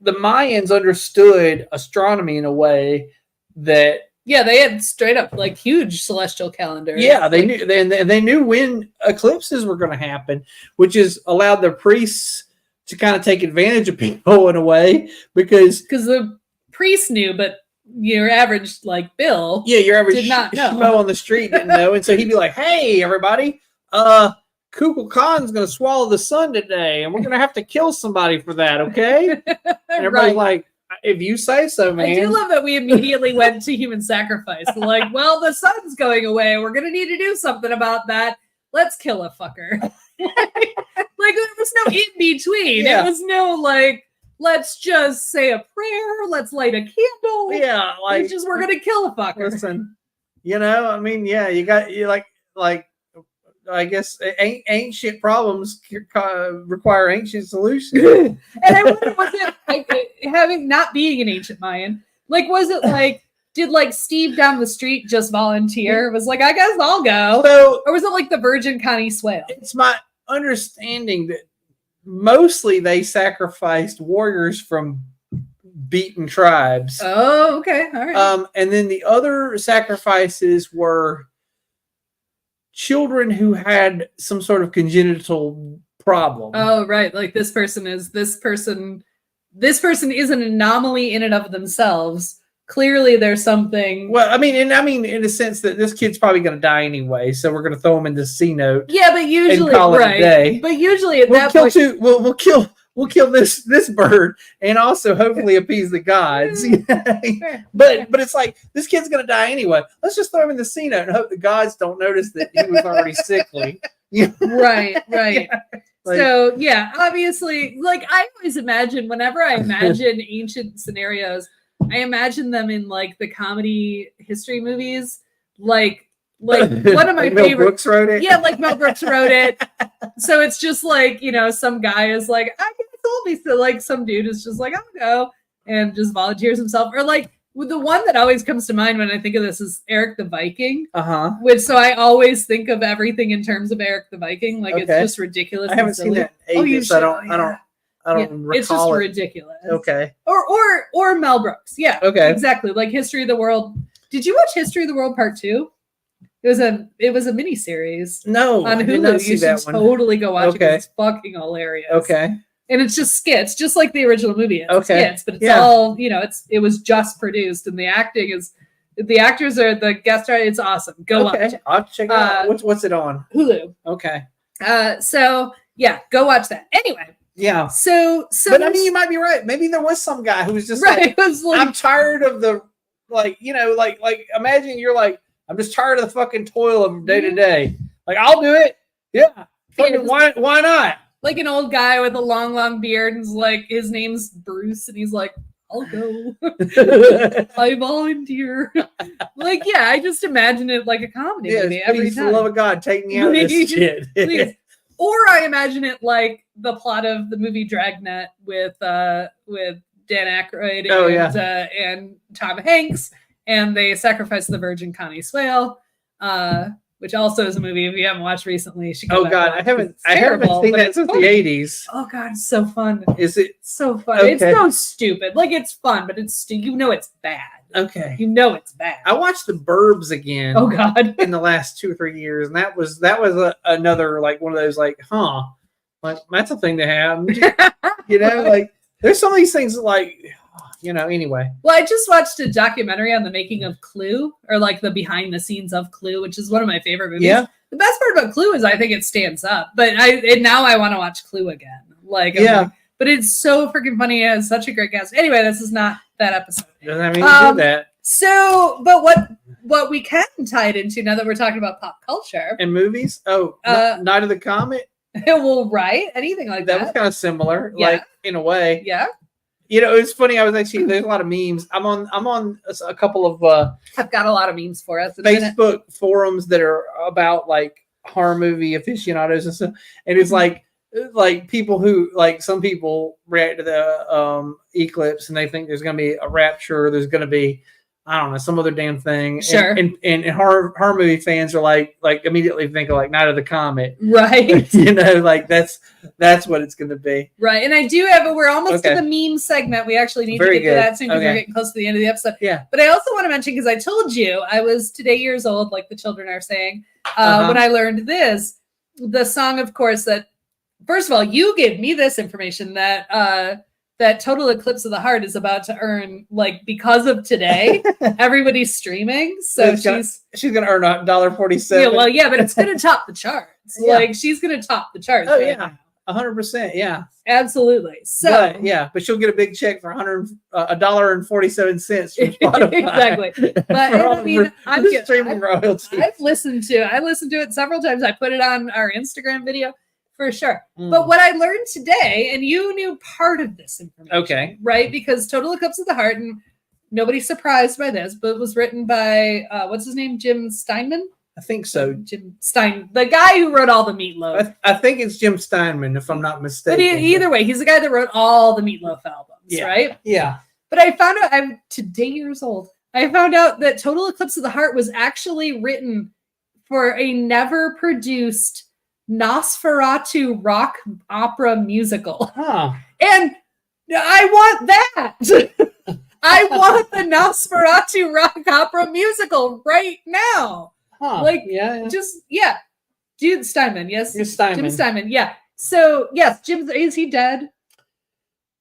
the Mayans understood astronomy in a way that they had straight up like huge celestial calendars. Yeah, they knew they knew when eclipses were going to happen, which has allowed the priests to kind of take advantage of people in a way because the priests knew, but your average like Bill, your average did not know. Schmo on the street didn't know, and so he'd be like, "Hey, everybody, Kukulkan's going to swallow the sun today, and we're going to have to kill somebody for that, okay?" And everybody's like, If you say so, man. I do love that we immediately went to human sacrifice. Like, well, the sun's going away. We're going to need to do something about that. Let's kill a fucker. Like, there was no in between. Yeah. It was no, like, let's just say a prayer. Let's light a candle. Yeah. Like, it's just, we're going to kill a fucker. Listen, you know, I mean, yeah, you like, I guess ancient problems require ancient solutions. And I wonder, was it like, having not being an ancient Mayan, like, was it like, did like Steve down the street just volunteer? It was like, I guess I'll go. So, or was it like the Virgin Connie Swale? It's my understanding that mostly they sacrificed warriors from beaten tribes. Oh, okay. All right. And then the other sacrifices were children who had some sort of congenital problem. Oh, right. Like this person is an anomaly in and of themselves. Clearly there's something. Well, I mean in a sense that this kid's probably going to die anyway, so we're going to throw him in the C note. Yeah, but usually right. But usually at that point we'll kill this bird and also hopefully appease the gods. But it's like this kid's going to die anyway. Let's just throw him in the C note and hope the gods don't notice that he was already sickly. Right. Yeah. Like, so yeah, obviously, like I always imagine whenever I imagine ancient scenarios, I imagine them in like the comedy history movies, like one of my like favorite. Mel Brooks wrote it. Yeah, like Mel Brooks wrote it. So it's just like, you know, some guy is like, I guess I'll be so like some dude is just like, I'll go and just volunteers himself. Or like the one that always comes to mind when I think of this is Eric the Viking. Which so I always think of everything in terms of Eric the Viking. Like it's just ridiculous. I haven't seen that in ages. I don't recall it's just it. ridiculous. Okay. Or Mel Brooks. Yeah. Okay. Exactly. Like History of the World. Did you watch History of the World Part 2? It was a mini series. No, on Hulu. You should totally go watch it. It's fucking hilarious. Okay. And it's just skits, just like the original movie. It's skits, but it's all, you know, it was just produced and the actors are the guest star. It's awesome. Go watch it. I'll check it out. What's it on? Hulu. Okay. So yeah, go watch that. Anyway. Yeah. So but I mean, you might be right. Maybe there was some guy who was just like, I'm tired of the, like, you know, like imagine you're like, I'm just tired of the fucking toil of day to day. Like, I'll do it. Yeah. Why not? Like an old guy with a long beard and like his name's Bruce and he's like, I'll go. I volunteer. Like, yeah, I just imagine it like a comedy movie every time. For the love of God, take me out of this shit. Please. Or I imagine it like the plot of the movie Dragnet with Dan Aykroyd and Tom Hanks, and they sacrifice the Virgin Connie Swale, which also is a movie if you haven't watched recently. Oh God, I haven't seen that since the 80s. Oh God, it's so fun. Is it so fun? Okay. It's so stupid. Like it's fun, but it's you know it's bad. Okay. You know it's bad. I watched The Burbs again. Oh God. In the last 2 or 3 years, and that was another like one of those like, like that's a thing to have. You know, like there's some of these things like, you know, anyway. Well, I just watched a documentary on the making of Clue, or like the behind the scenes of Clue, which is one of my favorite movies. Yeah. The best part about Clue is I think it stands up, but now I want to watch Clue again. Like, but it's so freaking funny. It has such a great cast. Anyway, this is not that episode. Doesn't have anything to do with that. So, but what we can tie it into now that we're talking about pop culture and movies. Oh, Night of the Comet. Well, right. Anything like that. That was kind of similar, like in a way. Yeah. You know, it's funny. I was actually there's a lot of memes. I'm on a couple of. I've got a lot of memes for us. Facebook forums that are about like horror movie aficionados and stuff, and it's like people who like some people react to the Eclipse and they think there's going to be a rapture. There's going to be I don't know some other damn thing. Sure. And horror movie fans are like immediately think of like Night of the Comet. Right. You know, like that's what it's going to be. Right. And I do have we're almost to the meme segment. We actually need to get to that soon because we're getting close to the end of the episode. Yeah. But I also want to mention because I told you I was today years old, like the children are saying, when I learned this, the song, of course, that. First of all, you gave me this information that that Total Eclipse of the Heart is about to earn, like because of today, everybody's streaming. So she's gonna earn $1.47. Yeah, well, yeah, but it's gonna top the charts. Like she's gonna top the charts. Oh yeah. 100%. Yeah, absolutely. So but she'll get a big check for $1.47 from Spotify. Exactly. But I mean, I'm streaming royalties. I've listened to it several times. I put it on our Instagram video for sure. But what I learned today, and you knew part of this information, okay, right? Because Total Eclipse of the Heart, and nobody's surprised by this, but it was written by what's his name, Jim Steinman. I think so. Jim Stein, the guy who wrote all the Meatloaf. I think it's Jim Steinman, if I'm not mistaken. But either way, he's the guy that wrote all the Meatloaf albums, right? Yeah. But I found out, I'm today years old. I found out that Total Eclipse of the Heart was actually written for a never produced Nosferatu rock opera musical. Huh. And I want that. I want the Nosferatu rock opera musical right now. Huh. Like, Dude, Steinman, yes? Jim Steinman. Jim Steinman, yeah. So, yes, is he dead?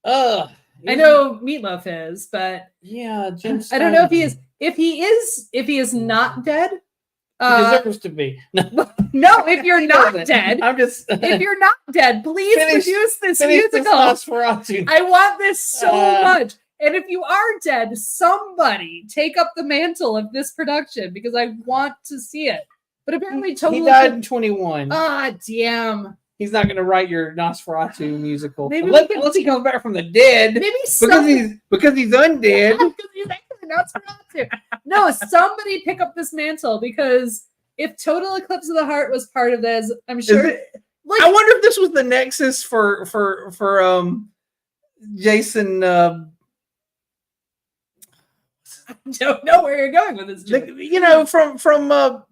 I know Meatloaf is, but yeah, Jim Steinman. I don't know if he is. If he is not dead, he deserves to be. No, if you're not dead, if you're not dead, please produce this musical. I want this so much. And if you are dead, somebody take up the mantle of this production because I want to see it. But apparently, he died in 21. Ah, damn. He's not going to write your Nosferatu musical. Maybe unless he comes back from the dead. Maybe because he's undead. Because he's actually Nosferatu. No, somebody pick up this mantle because if Total Eclipse of the Heart was part of this, I'm sure. I wonder if this was the nexus for Jason. I don't know where you're going with this. From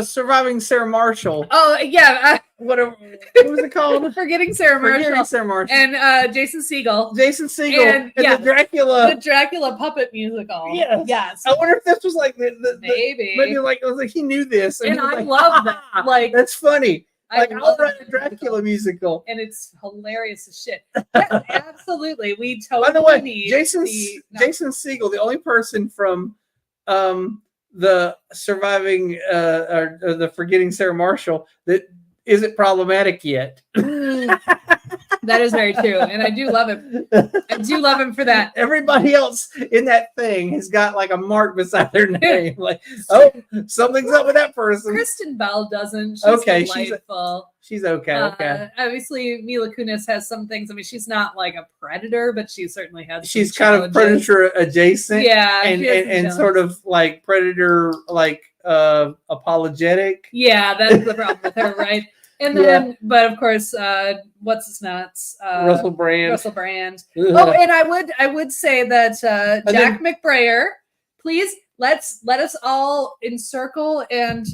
Surviving Sarah Marshall. Oh yeah, what was it called? Forgetting Sarah Marshall. And Jason Segel. And the Dracula. The Dracula puppet musical. Yes. I wonder if this was like maybe like it was like he knew this, and I love that. Like that's funny. Like I'll write a Dracula musical, and it's hilarious as shit. Yeah, absolutely, we totally. By the way, need Jason Segel, the only person from the Surviving or the Forgetting Sarah Marshall that isn't problematic yet. That is very true, and I do love him. I do love him for that. Everybody else in that thing has got like a mark beside their name. Like, oh, something's up with that person. Kristen Bell doesn't. She's delightful. She's okay. Okay. Obviously, Mila Kunis has some things. I mean, she's not like a predator, but she certainly has. She's kind of predator adjacent. Yeah, and sort of like predator like apologetic. Yeah, that's the problem with her, right? And then, but of course, what's his nuts? Russell Brand. Oh, and I would say that Jack McBrayer, please let us all encircle and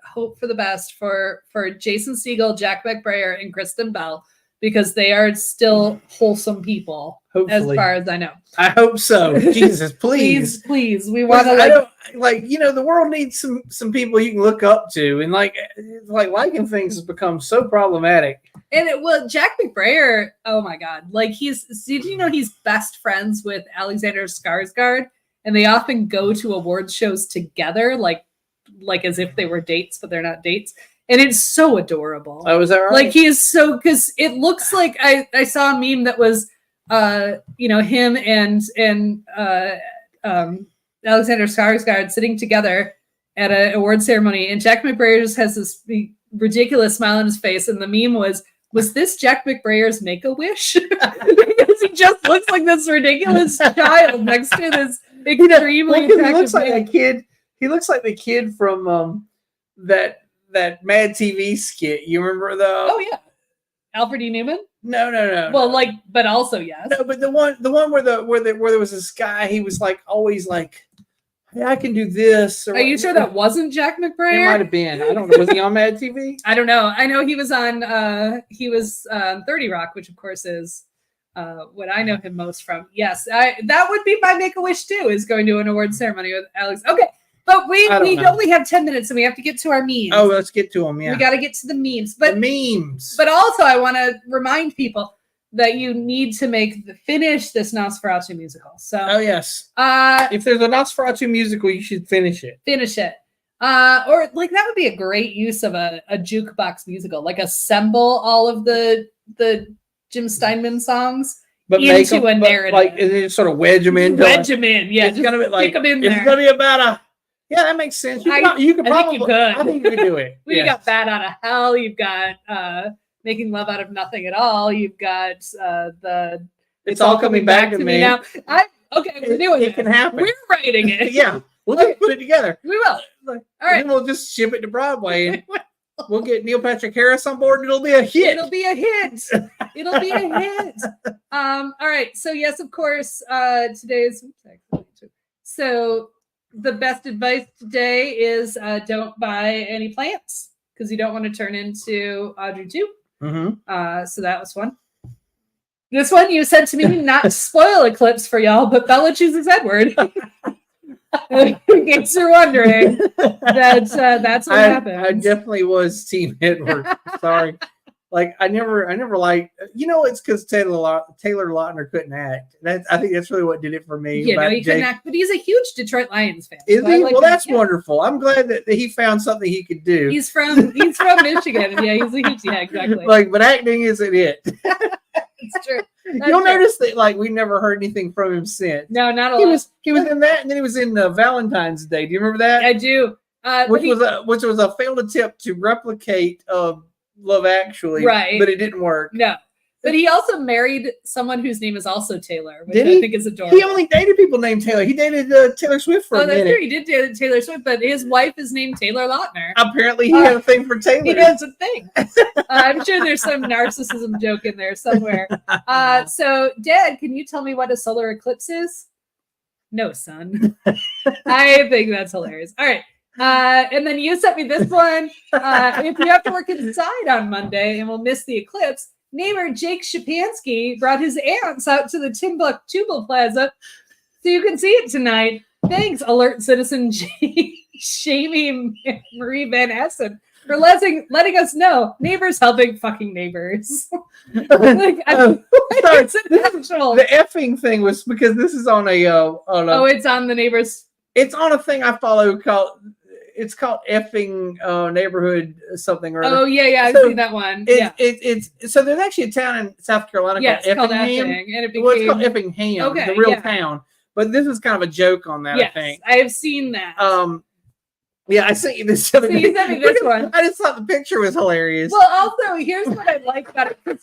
hope for the best for Jason Segel, Jack McBrayer, and Kristen Bell because they are still wholesome people. Hopefully. As far as I know. I hope so. Jesus, please. please. We want to the world needs some people you can look up to, and like liking things has become so problematic. And Jack McBrayer, oh my God. Like did you know he's best friends with Alexander Skarsgård? And they often go to awards shows together, like as if they were dates, but they're not dates. And it's so adorable. Oh, is that right? Like he is so, because it looks like I saw a meme that was him and Alexander Skarsgård sitting together at an award ceremony, and Jack McBrayer just has this ridiculous smile on his face, and the meme was this Jack McBrayer's Make-A-Wish? Because he just looks like this ridiculous child next to this extremely attractive. He looks like a kid. He looks like the kid from that Mad TV skit. You remember though? Oh yeah, Alfred E. Newman. No. Well, but also yes. No, but the one where there was this guy. He was like always like, hey, I can do this. Are you sure that wasn't Jack McBrayer? It might have been. I don't know. Was he on Mad TV? I don't know. I know he was on 30 Rock, which of course is what I know him most from. Yes, that would be my Make-A-Wish too. Is going to an award ceremony with Alex. Okay. But we only have 10 minutes and we have to get to our memes. Oh, let's get to them. Yeah. We got to get to the memes. But memes. But also I want to remind people that you need to finish this Nosferatu musical. So oh yes. If there's a Nosferatu musical, you should finish it. Finish it. Or like that would be a great use of a jukebox musical, like assemble all of the Jim Steinman songs but into a narrative, like and then sort of wedge them in. Wedge them in, yeah. It's gonna be like them in it's there. gonna be about a. Yeah, that makes sense. You could probably. I think you could do it. You got Bat Out of Hell. You've got Making Love Out of Nothing at All. You've got the It's All Coming Back to Me now. Okay, we're doing it. It can happen. We're writing it. Yeah, we'll just put it together. We will. All right. Then we'll just ship it to Broadway. And we'll get Neil Patrick Harris on board, and it'll be a hit. It'll be a hit. It'll be a hit. All right. So yes, of course, today's. So the best advice today is don't buy any plants because you don't want to turn into Audrey too. Mm-hmm. So that was fun. This one you said to me not to spoil Eclipse for y'all, but Bella chooses Edward. In case you're wondering, that's what happened. I definitely was Team Edward. Sorry, like I never liked. It's because Taylor Lautner couldn't act. I think that's really what did it for me. He couldn't act, but he's a huge Detroit Lions fan. Is he? Well, that's wonderful. I'm glad that he found something he could do. He's from Michigan. Yeah, he's a huge. Yeah, exactly. But acting isn't it. It's true. You'll notice that we never heard anything from him since. No, not a lot. He was in that, and then he was in Valentine's Day. Do you remember that? I do. Which was a failed attempt to replicate Love Actually, right? But it didn't work. No. But he also married someone whose name is also Taylor, which I think is adorable. He only dated people named Taylor. He dated Taylor Swift for a minute. That's true. He did date Taylor Swift, but his wife is named Taylor Lautner. Apparently, he had a thing for Taylor. He has a thing. I'm sure there's some narcissism joke in there somewhere. So, Dad, can you tell me what a solar eclipse is? No, son. I think that's hilarious. All right. And then you sent me this one. If you have to work inside on Monday and we'll miss the eclipse, neighbor Jake Shapansky brought his aunts out to the Timbuktu Plaza so you can see it tonight. Thanks, alert citizen Jamie Marie Van Essen, for letting us know. Neighbors helping fucking neighbors. Sorry, the effing thing was because this is on a. It's on the neighbors. It's on a thing I follow called. It's called effing neighborhood something or other. Oh yeah, I've seen that one. It's so there's actually a town in South Carolina called Effingham, and it's called Effingham, the real town. But this is kind of a joke on that. Yes, I think I have seen that. I sent you this. So you sent me this one. I just thought the picture was hilarious. Well, also here's what I like about it because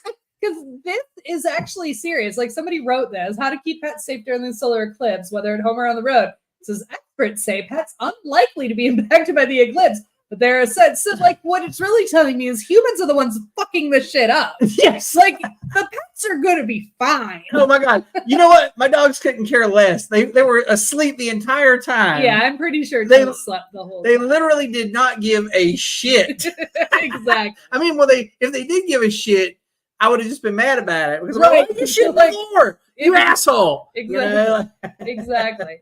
this is actually serious. Like somebody wrote this: how to keep pets safe during the solar eclipse, whether at home or on the road. It says experts say pets unlikely to be impacted by the eclipse, but there are so what it's really telling me is humans are the ones fucking this shit up. Yes, like the pets are gonna be fine. Oh my god! You know what? My dogs couldn't care less. They were asleep the entire time. Yeah, I'm pretty sure they slept the whole time. They literally did not give a shit. Exactly. I mean, if they did give a shit, I would have just been mad about it because right. You shit before. You asshole. Exactly. Exactly.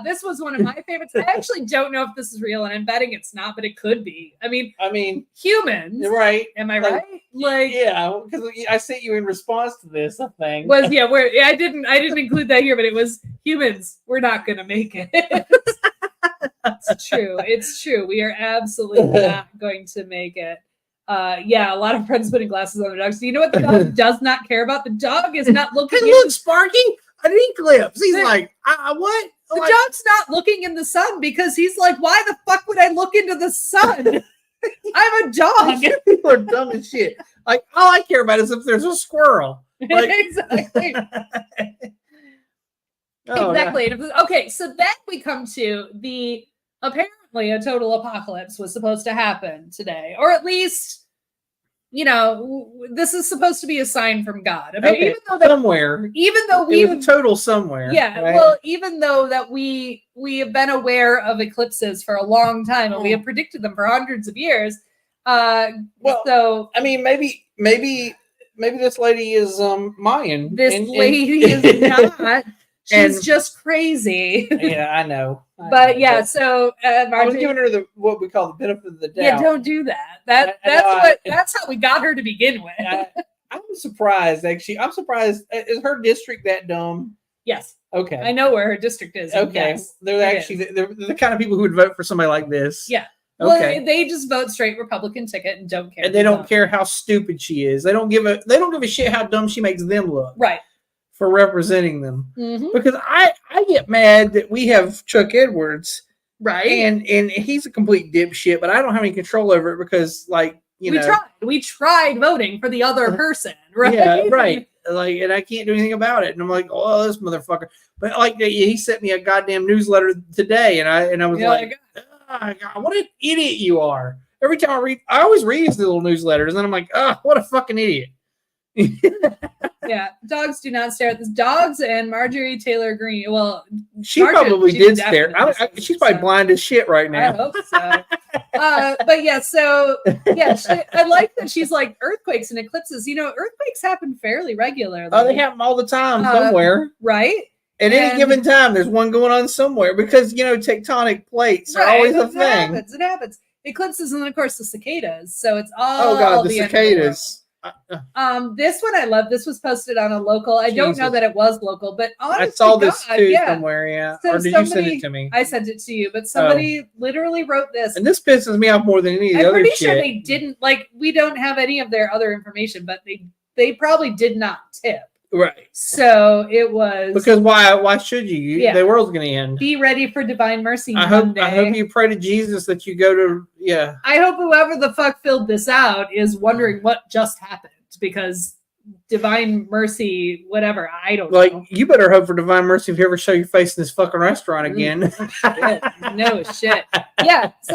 This was one of my favorites. I actually don't know if this is real, and I'm betting it's not, but it could be. I mean, humans. Right. Am I right? Like, yeah, because I sent you in response to this, I think. I didn't include that here, but it was humans. We're not going to make it. It's true. It's true. We are absolutely not going to make it. A lot of friends putting glasses on their dogs. Do you know what the dog does not care about? The dog is not looking. Hey, look, Sparky, an eclipse. He's like, what? The dog's not looking in the sun because he's like, why the fuck would I look into the sun? I'm a dog. People are dumb as shit. Like, all I care about is if there's a squirrel. Like, exactly. Exactly. Yeah. Okay, so then we come to the apparently a total apocalypse was supposed to happen today, or at least, this is supposed to be a sign from God. I mean, even though we have total somewhere. Yeah. Right? Well, even though that we have been aware of eclipses for a long time and we have predicted them for hundreds of years. So I mean, maybe this lady is Mayan. This lady is not. She's just crazy. Yeah, I know. So I was giving her what we call the benefit of the doubt. Yeah, don't do that. That's how we got her to begin with. I'm surprised, actually. I'm surprised. Is her district that dumb? Yes. Okay. I know where her district is. Okay. Yes, they're the kind of people who would vote for somebody like this. Yeah. Okay. Well, they just vote straight Republican ticket and don't care. And they don't care how stupid she is. They don't give a shit how dumb she makes them look. Right. For representing them. Mm-hmm. Because I get mad that we have Chuck Edwards. Right. And he's a complete dipshit, but I don't have any control over it because, like, we tried voting for the other person, right? Yeah, right. Like, and I can't do anything about it. And I'm like, oh, this motherfucker. But like, he sent me a goddamn newsletter today, and I was like, oh, God, what an idiot you are. Every time I always read his little newsletters, and then I'm like, oh, what a fucking idiot. Yeah, dogs do not stare at this. Dogs and Marjorie Taylor Greene. Well, she probably did stare. She's probably blind as shit right now. I hope so. But yeah, I like that she's like earthquakes and eclipses. Earthquakes happen fairly regularly. Oh, they happen all the time somewhere, right? At any given time, there's one going on somewhere because tectonic plates are always a thing. It happens. Eclipses, and then of course the cicadas. So it's all. Oh God, the cicadas. This one I love. This was posted on a local. I don't know that it was local, but honestly, I saw this too somewhere. Yeah, so or did you send it to me? I sent it to you, but somebody literally wrote this, and this pisses me off more than any of the other shit. I'm pretty sure they didn't we don't have any of their other information, but they probably did not tip. Right. So it was because why should you? Yeah. The world's going to end. Be ready for divine mercy. I hope you pray to Jesus that you go to. Yeah. I hope whoever the fuck filled this out is wondering what just happened, because divine mercy, whatever. I don't know. You better hope for divine mercy if you ever show your face in this fucking restaurant again. No shit. Yeah. So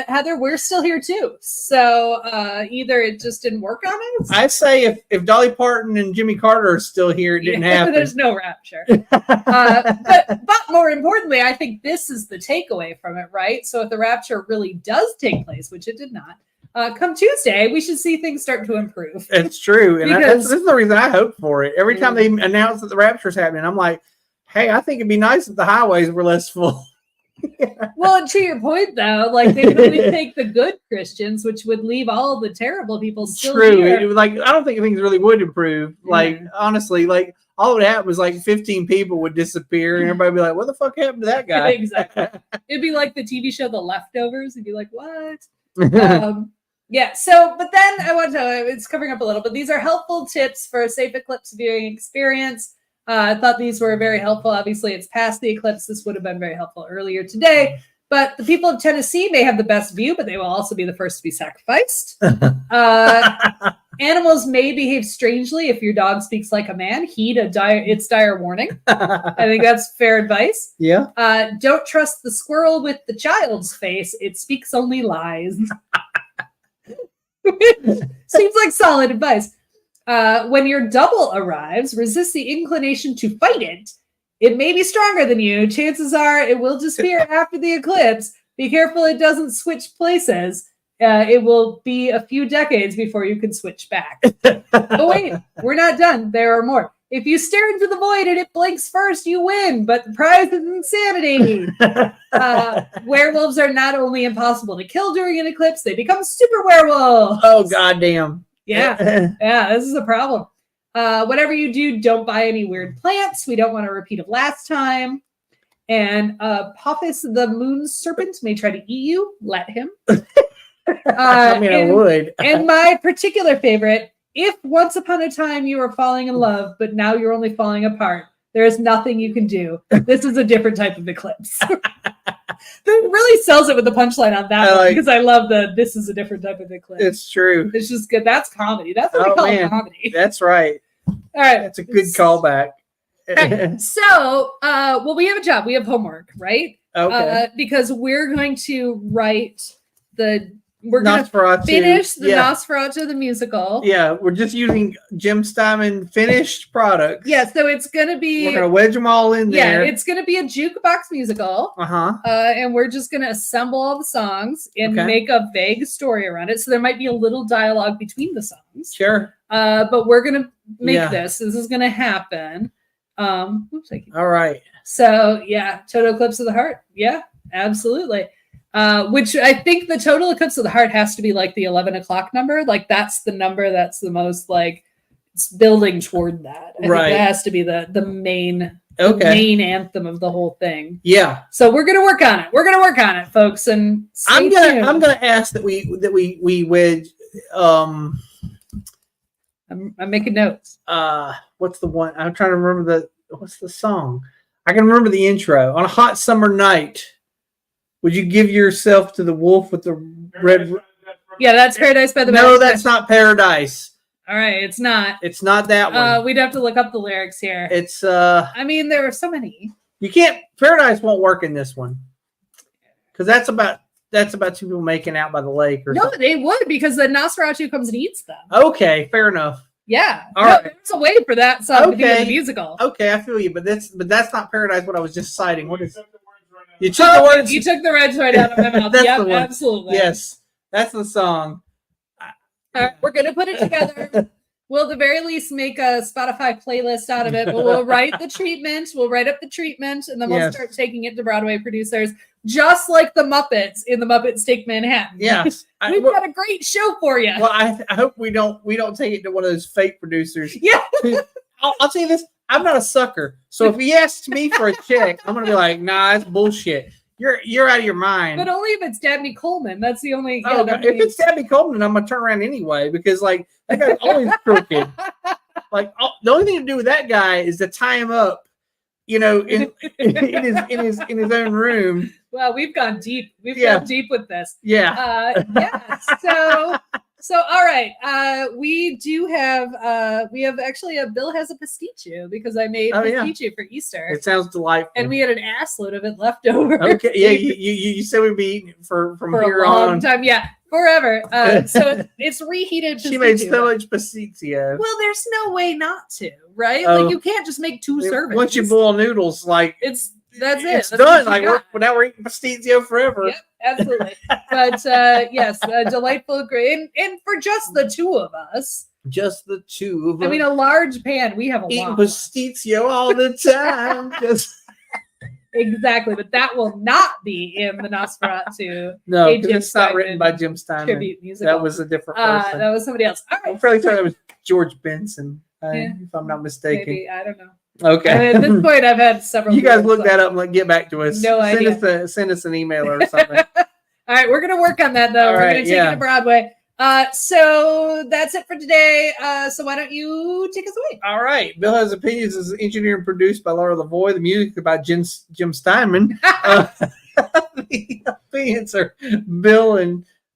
Heather, we're still here too. So either it just didn't work on us. I say if Dolly Parton and Jimmy Carter are still here, it didn't happen. There's no rapture. But more importantly, I think this is the takeaway from it, right? So if the rapture really does take place, which it did not, come Tuesday, we should see things start to improve. It's true. And this is the reason I hope for it. Every time they announce that the rapture is happening, I'm like, hey, I think it'd be nice if the highways were less full. Well, and to your point, though, they would only take the good Christians, which would leave all the terrible people still here. True. I don't think things really would improve. Honestly, all would happen was 15 people would disappear, and everybody would be like, what the fuck happened to that guy? Exactly. It'd be like the TV show The Leftovers. It'd be like, what? Yeah. So, but then I want to, it's covering up a little, but these are helpful tips for a safe eclipse viewing experience. I thought these were very helpful. Obviously, it's past the eclipse. This would have been very helpful earlier today. But the people of Tennessee may have the best view, but they will also be the first to be sacrificed. Animals may behave strangely if your dog speaks like a man. Heed its dire warning. I think that's fair advice. Yeah. Don't trust the squirrel with the child's face. It speaks only lies. Seems like solid advice. When your double arrives, resist the inclination to fight it. It may be stronger than you. Chances are it will disappear after the eclipse. Be careful it doesn't switch places. It will be a few decades before you can switch back. Oh, wait, we're not done. There are more. If you stare into the void and it blinks first, you win, but the prize is insanity. Werewolves are not only impossible to kill during an eclipse, they become super werewolves. Oh, goddamn. Yeah. Yeah, this is a problem. Whatever you do, don't buy any weird plants. We don't want a repeat of last time. And Apophis the moon serpent may try to eat you. Let him. I would. And my particular favorite, if once upon a time you were falling in love, but now you're only falling apart, there is nothing you can do. This is a different type of eclipse. It really sells it with the punchline on that one, because I love this is a different type of eclipse. It's true. It's just good. That's comedy. That's what we call comedy. That's right. All right. That's a good callback. So, we have a job. We have homework, right? Okay. Because we're going to write we're going to finish the Nosferatu the musical. Yeah, we're just using Jim Steinman finished products. Yeah, so it's going to be... We're going to wedge them all in there. Yeah, it's going to be a jukebox musical. And we're just going to assemble all the songs and make a vague story around it. So there might be a little dialogue between the songs. Sure. But we're going to make this. This is going to happen. All right. So, yeah, Total Eclipse of the Heart. Yeah, absolutely. Which I think the total eclipse of the heart has to be the 11 o'clock number. That's the number that's the most it's building toward that. I think that has to be the main the main anthem of the whole thing. Yeah. So we're gonna work on it. We're gonna work on it, folks. And I'm gonna ask that we would I'm making notes. What's the one? I'm trying to remember what's the song? I can remember the intro. On a hot summer night, would you give yourself to the wolf with the red? Yeah, that's Paradise by the No, that's not Paradise. All right, it's not. It's not that one. We'd have to look up the lyrics here. It's I mean, there are so many. You can't. Paradise won't work in this one because that's about two people making out by the lake or something. They would, because the Nosferatu comes and eats them. Okay, fair enough. Yeah. All right. There's a way for that song to be in the musical. Okay, I feel you, but that's not Paradise. What I was just citing. What is? You took the words. You took the words right out of my mouth. That's yep, the one. Absolutely. Yes, that's the song. All right, we're gonna put it together. We'll at the very least make a Spotify playlist out of it, but we'll write the treatment. We'll write up the treatment, and then we'll start taking it to Broadway producers, just like the Muppets in the Muppets Take Manhattan. Yes, we've got a great show for you. Well, I hope we don't take it to one of those fake producers. Yeah, I'll tell you this: I'm not a sucker, so if he asks me for a check, I'm gonna be like, nah, that's bullshit. You're out of your mind. But only if it's Dabney Coleman. That's the only. Oh, if it's Dabney Coleman, I'm gonna turn around anyway because like that guy's always crooked. Like the only thing to do with that guy is to tie him up, in his own room. Well, we've gone deep. We've gone deep with this. Yeah. So all right. We do have actually Bill has a pasticcio because I made pasticcio for Easter. It sounds delightful. And we had an assload of it left over. Okay. Yeah, you said we'd be eating from here a long on. time. Yeah, forever. So it's reheated pasticcio. She made so much pasticcio. Well, there's no way not to, right? Like you can't just make two servings. Once you boil noodles, like that's it. It's done. Like now we're eating pasticcio forever. Yep, absolutely. But yes, delightful, great, and for just the two of us. Just the two of us. I mean, a large pan. We have a eating lot. pasticcio all the time. Exactly, but that will not be in the Nosferatu. No, because it's not written by Jim Steinman. Tribute musical. That was a different person. That was somebody else. All right. I'm fairly sure that was George Benson, if I'm not mistaken. Maybe, I don't know. Okay. At this point, I've had several. You guys look that up and get back to us. No idea. Send us an email or something. All right, we're gonna work on that though. We're gonna take it to Broadway. So that's it for today. So why don't you take us away? All right. Bill Has Opinions is engineered and produced by Laura Lavoie. The music by Jim Steinman. The opinions are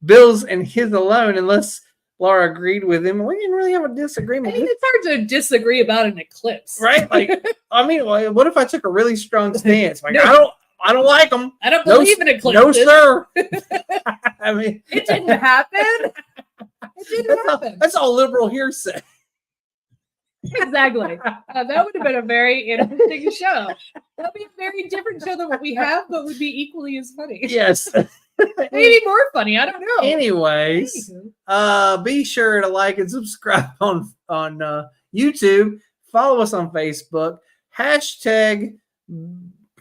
Bill's and his alone, unless Laura agreed with him. We didn't really have a disagreement. I mean, it's hard to disagree about an eclipse, right? Like, I mean, what if I took a really strong stance? Like, I don't like them. I don't believe in eclipses. No, sir. I mean, it didn't happen. It didn't happen. That's all liberal hearsay. Exactly. That would have been a very interesting show. That would be a very different show than what we have, but would be equally as funny. Yes. Maybe more funny. I don't know. Anyways, be sure to like and subscribe on YouTube. Follow us on Facebook. Hashtag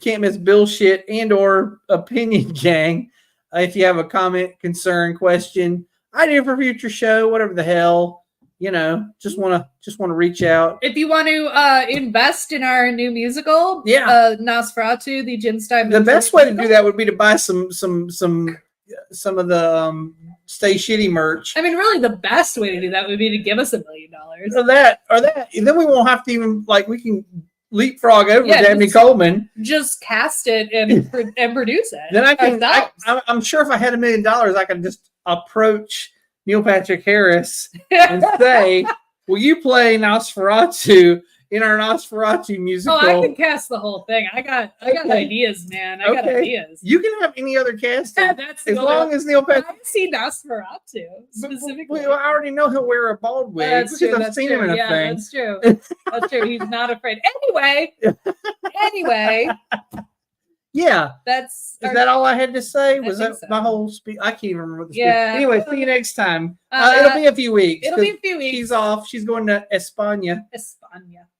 Can't Miss Bill Shit and or Opinion Gang. If you have a comment, concern, question, idea for future show, whatever the hell, just want to reach out. If you want to invest in our new musical, Nosferatu, the Jim Steinman. The best way to do that would be to buy some of the Stay Shitty merch. I mean, really, the best way to do that would be to give us $1 million. Or that, and then we won't have to even we can leapfrog over Dabney Coleman. Just cast it and produce it. Then I can. I'm sure if I had $1 million, I could just approach Neil Patrick Harris and say, "Will you play Nosferatu in our Nosferatu musical?" Oh, I can cast the whole thing. I got ideas, man. I got ideas. You can have any other cast as long as Neil Patrick. I see Nosferatu specifically. I already know he'll wear a bald wig because I've seen him in a thing. That's true. That's true. He's not afraid. Anyway. Yeah. Is that all I had to say? Was that my whole speech? I can't even remember the speech. Anyway, see you next time. It'll be a few weeks. She's off. She's going to España.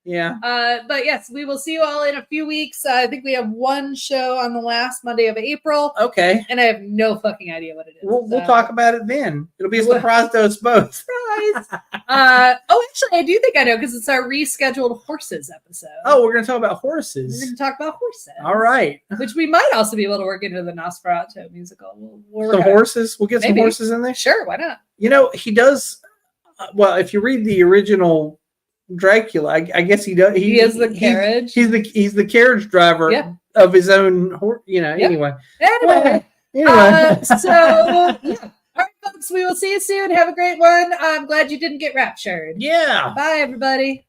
Yeah. But yes, we will see you all in a few weeks. I think we have one show on the last Monday of April. Okay. And I have no fucking idea what it is. We'll talk about it then. It'll be a surprise to us both. Surprise. Actually, I do think I know because it's our rescheduled horses episode. Oh, we're going to talk about horses. We're going to talk about horses. All right. Which we might also be able to work into the Nosferatu musical. Some horses? We'll get some horses in there? Sure, why not? You know, he does... well, if you read the original Dracula, I guess he does. He is the carriage. He's the carriage driver of his own horse. You know. Anyway. So yeah. All right, folks. We will see you soon. Have a great one. I'm glad you didn't get raptured. Yeah. Bye, everybody.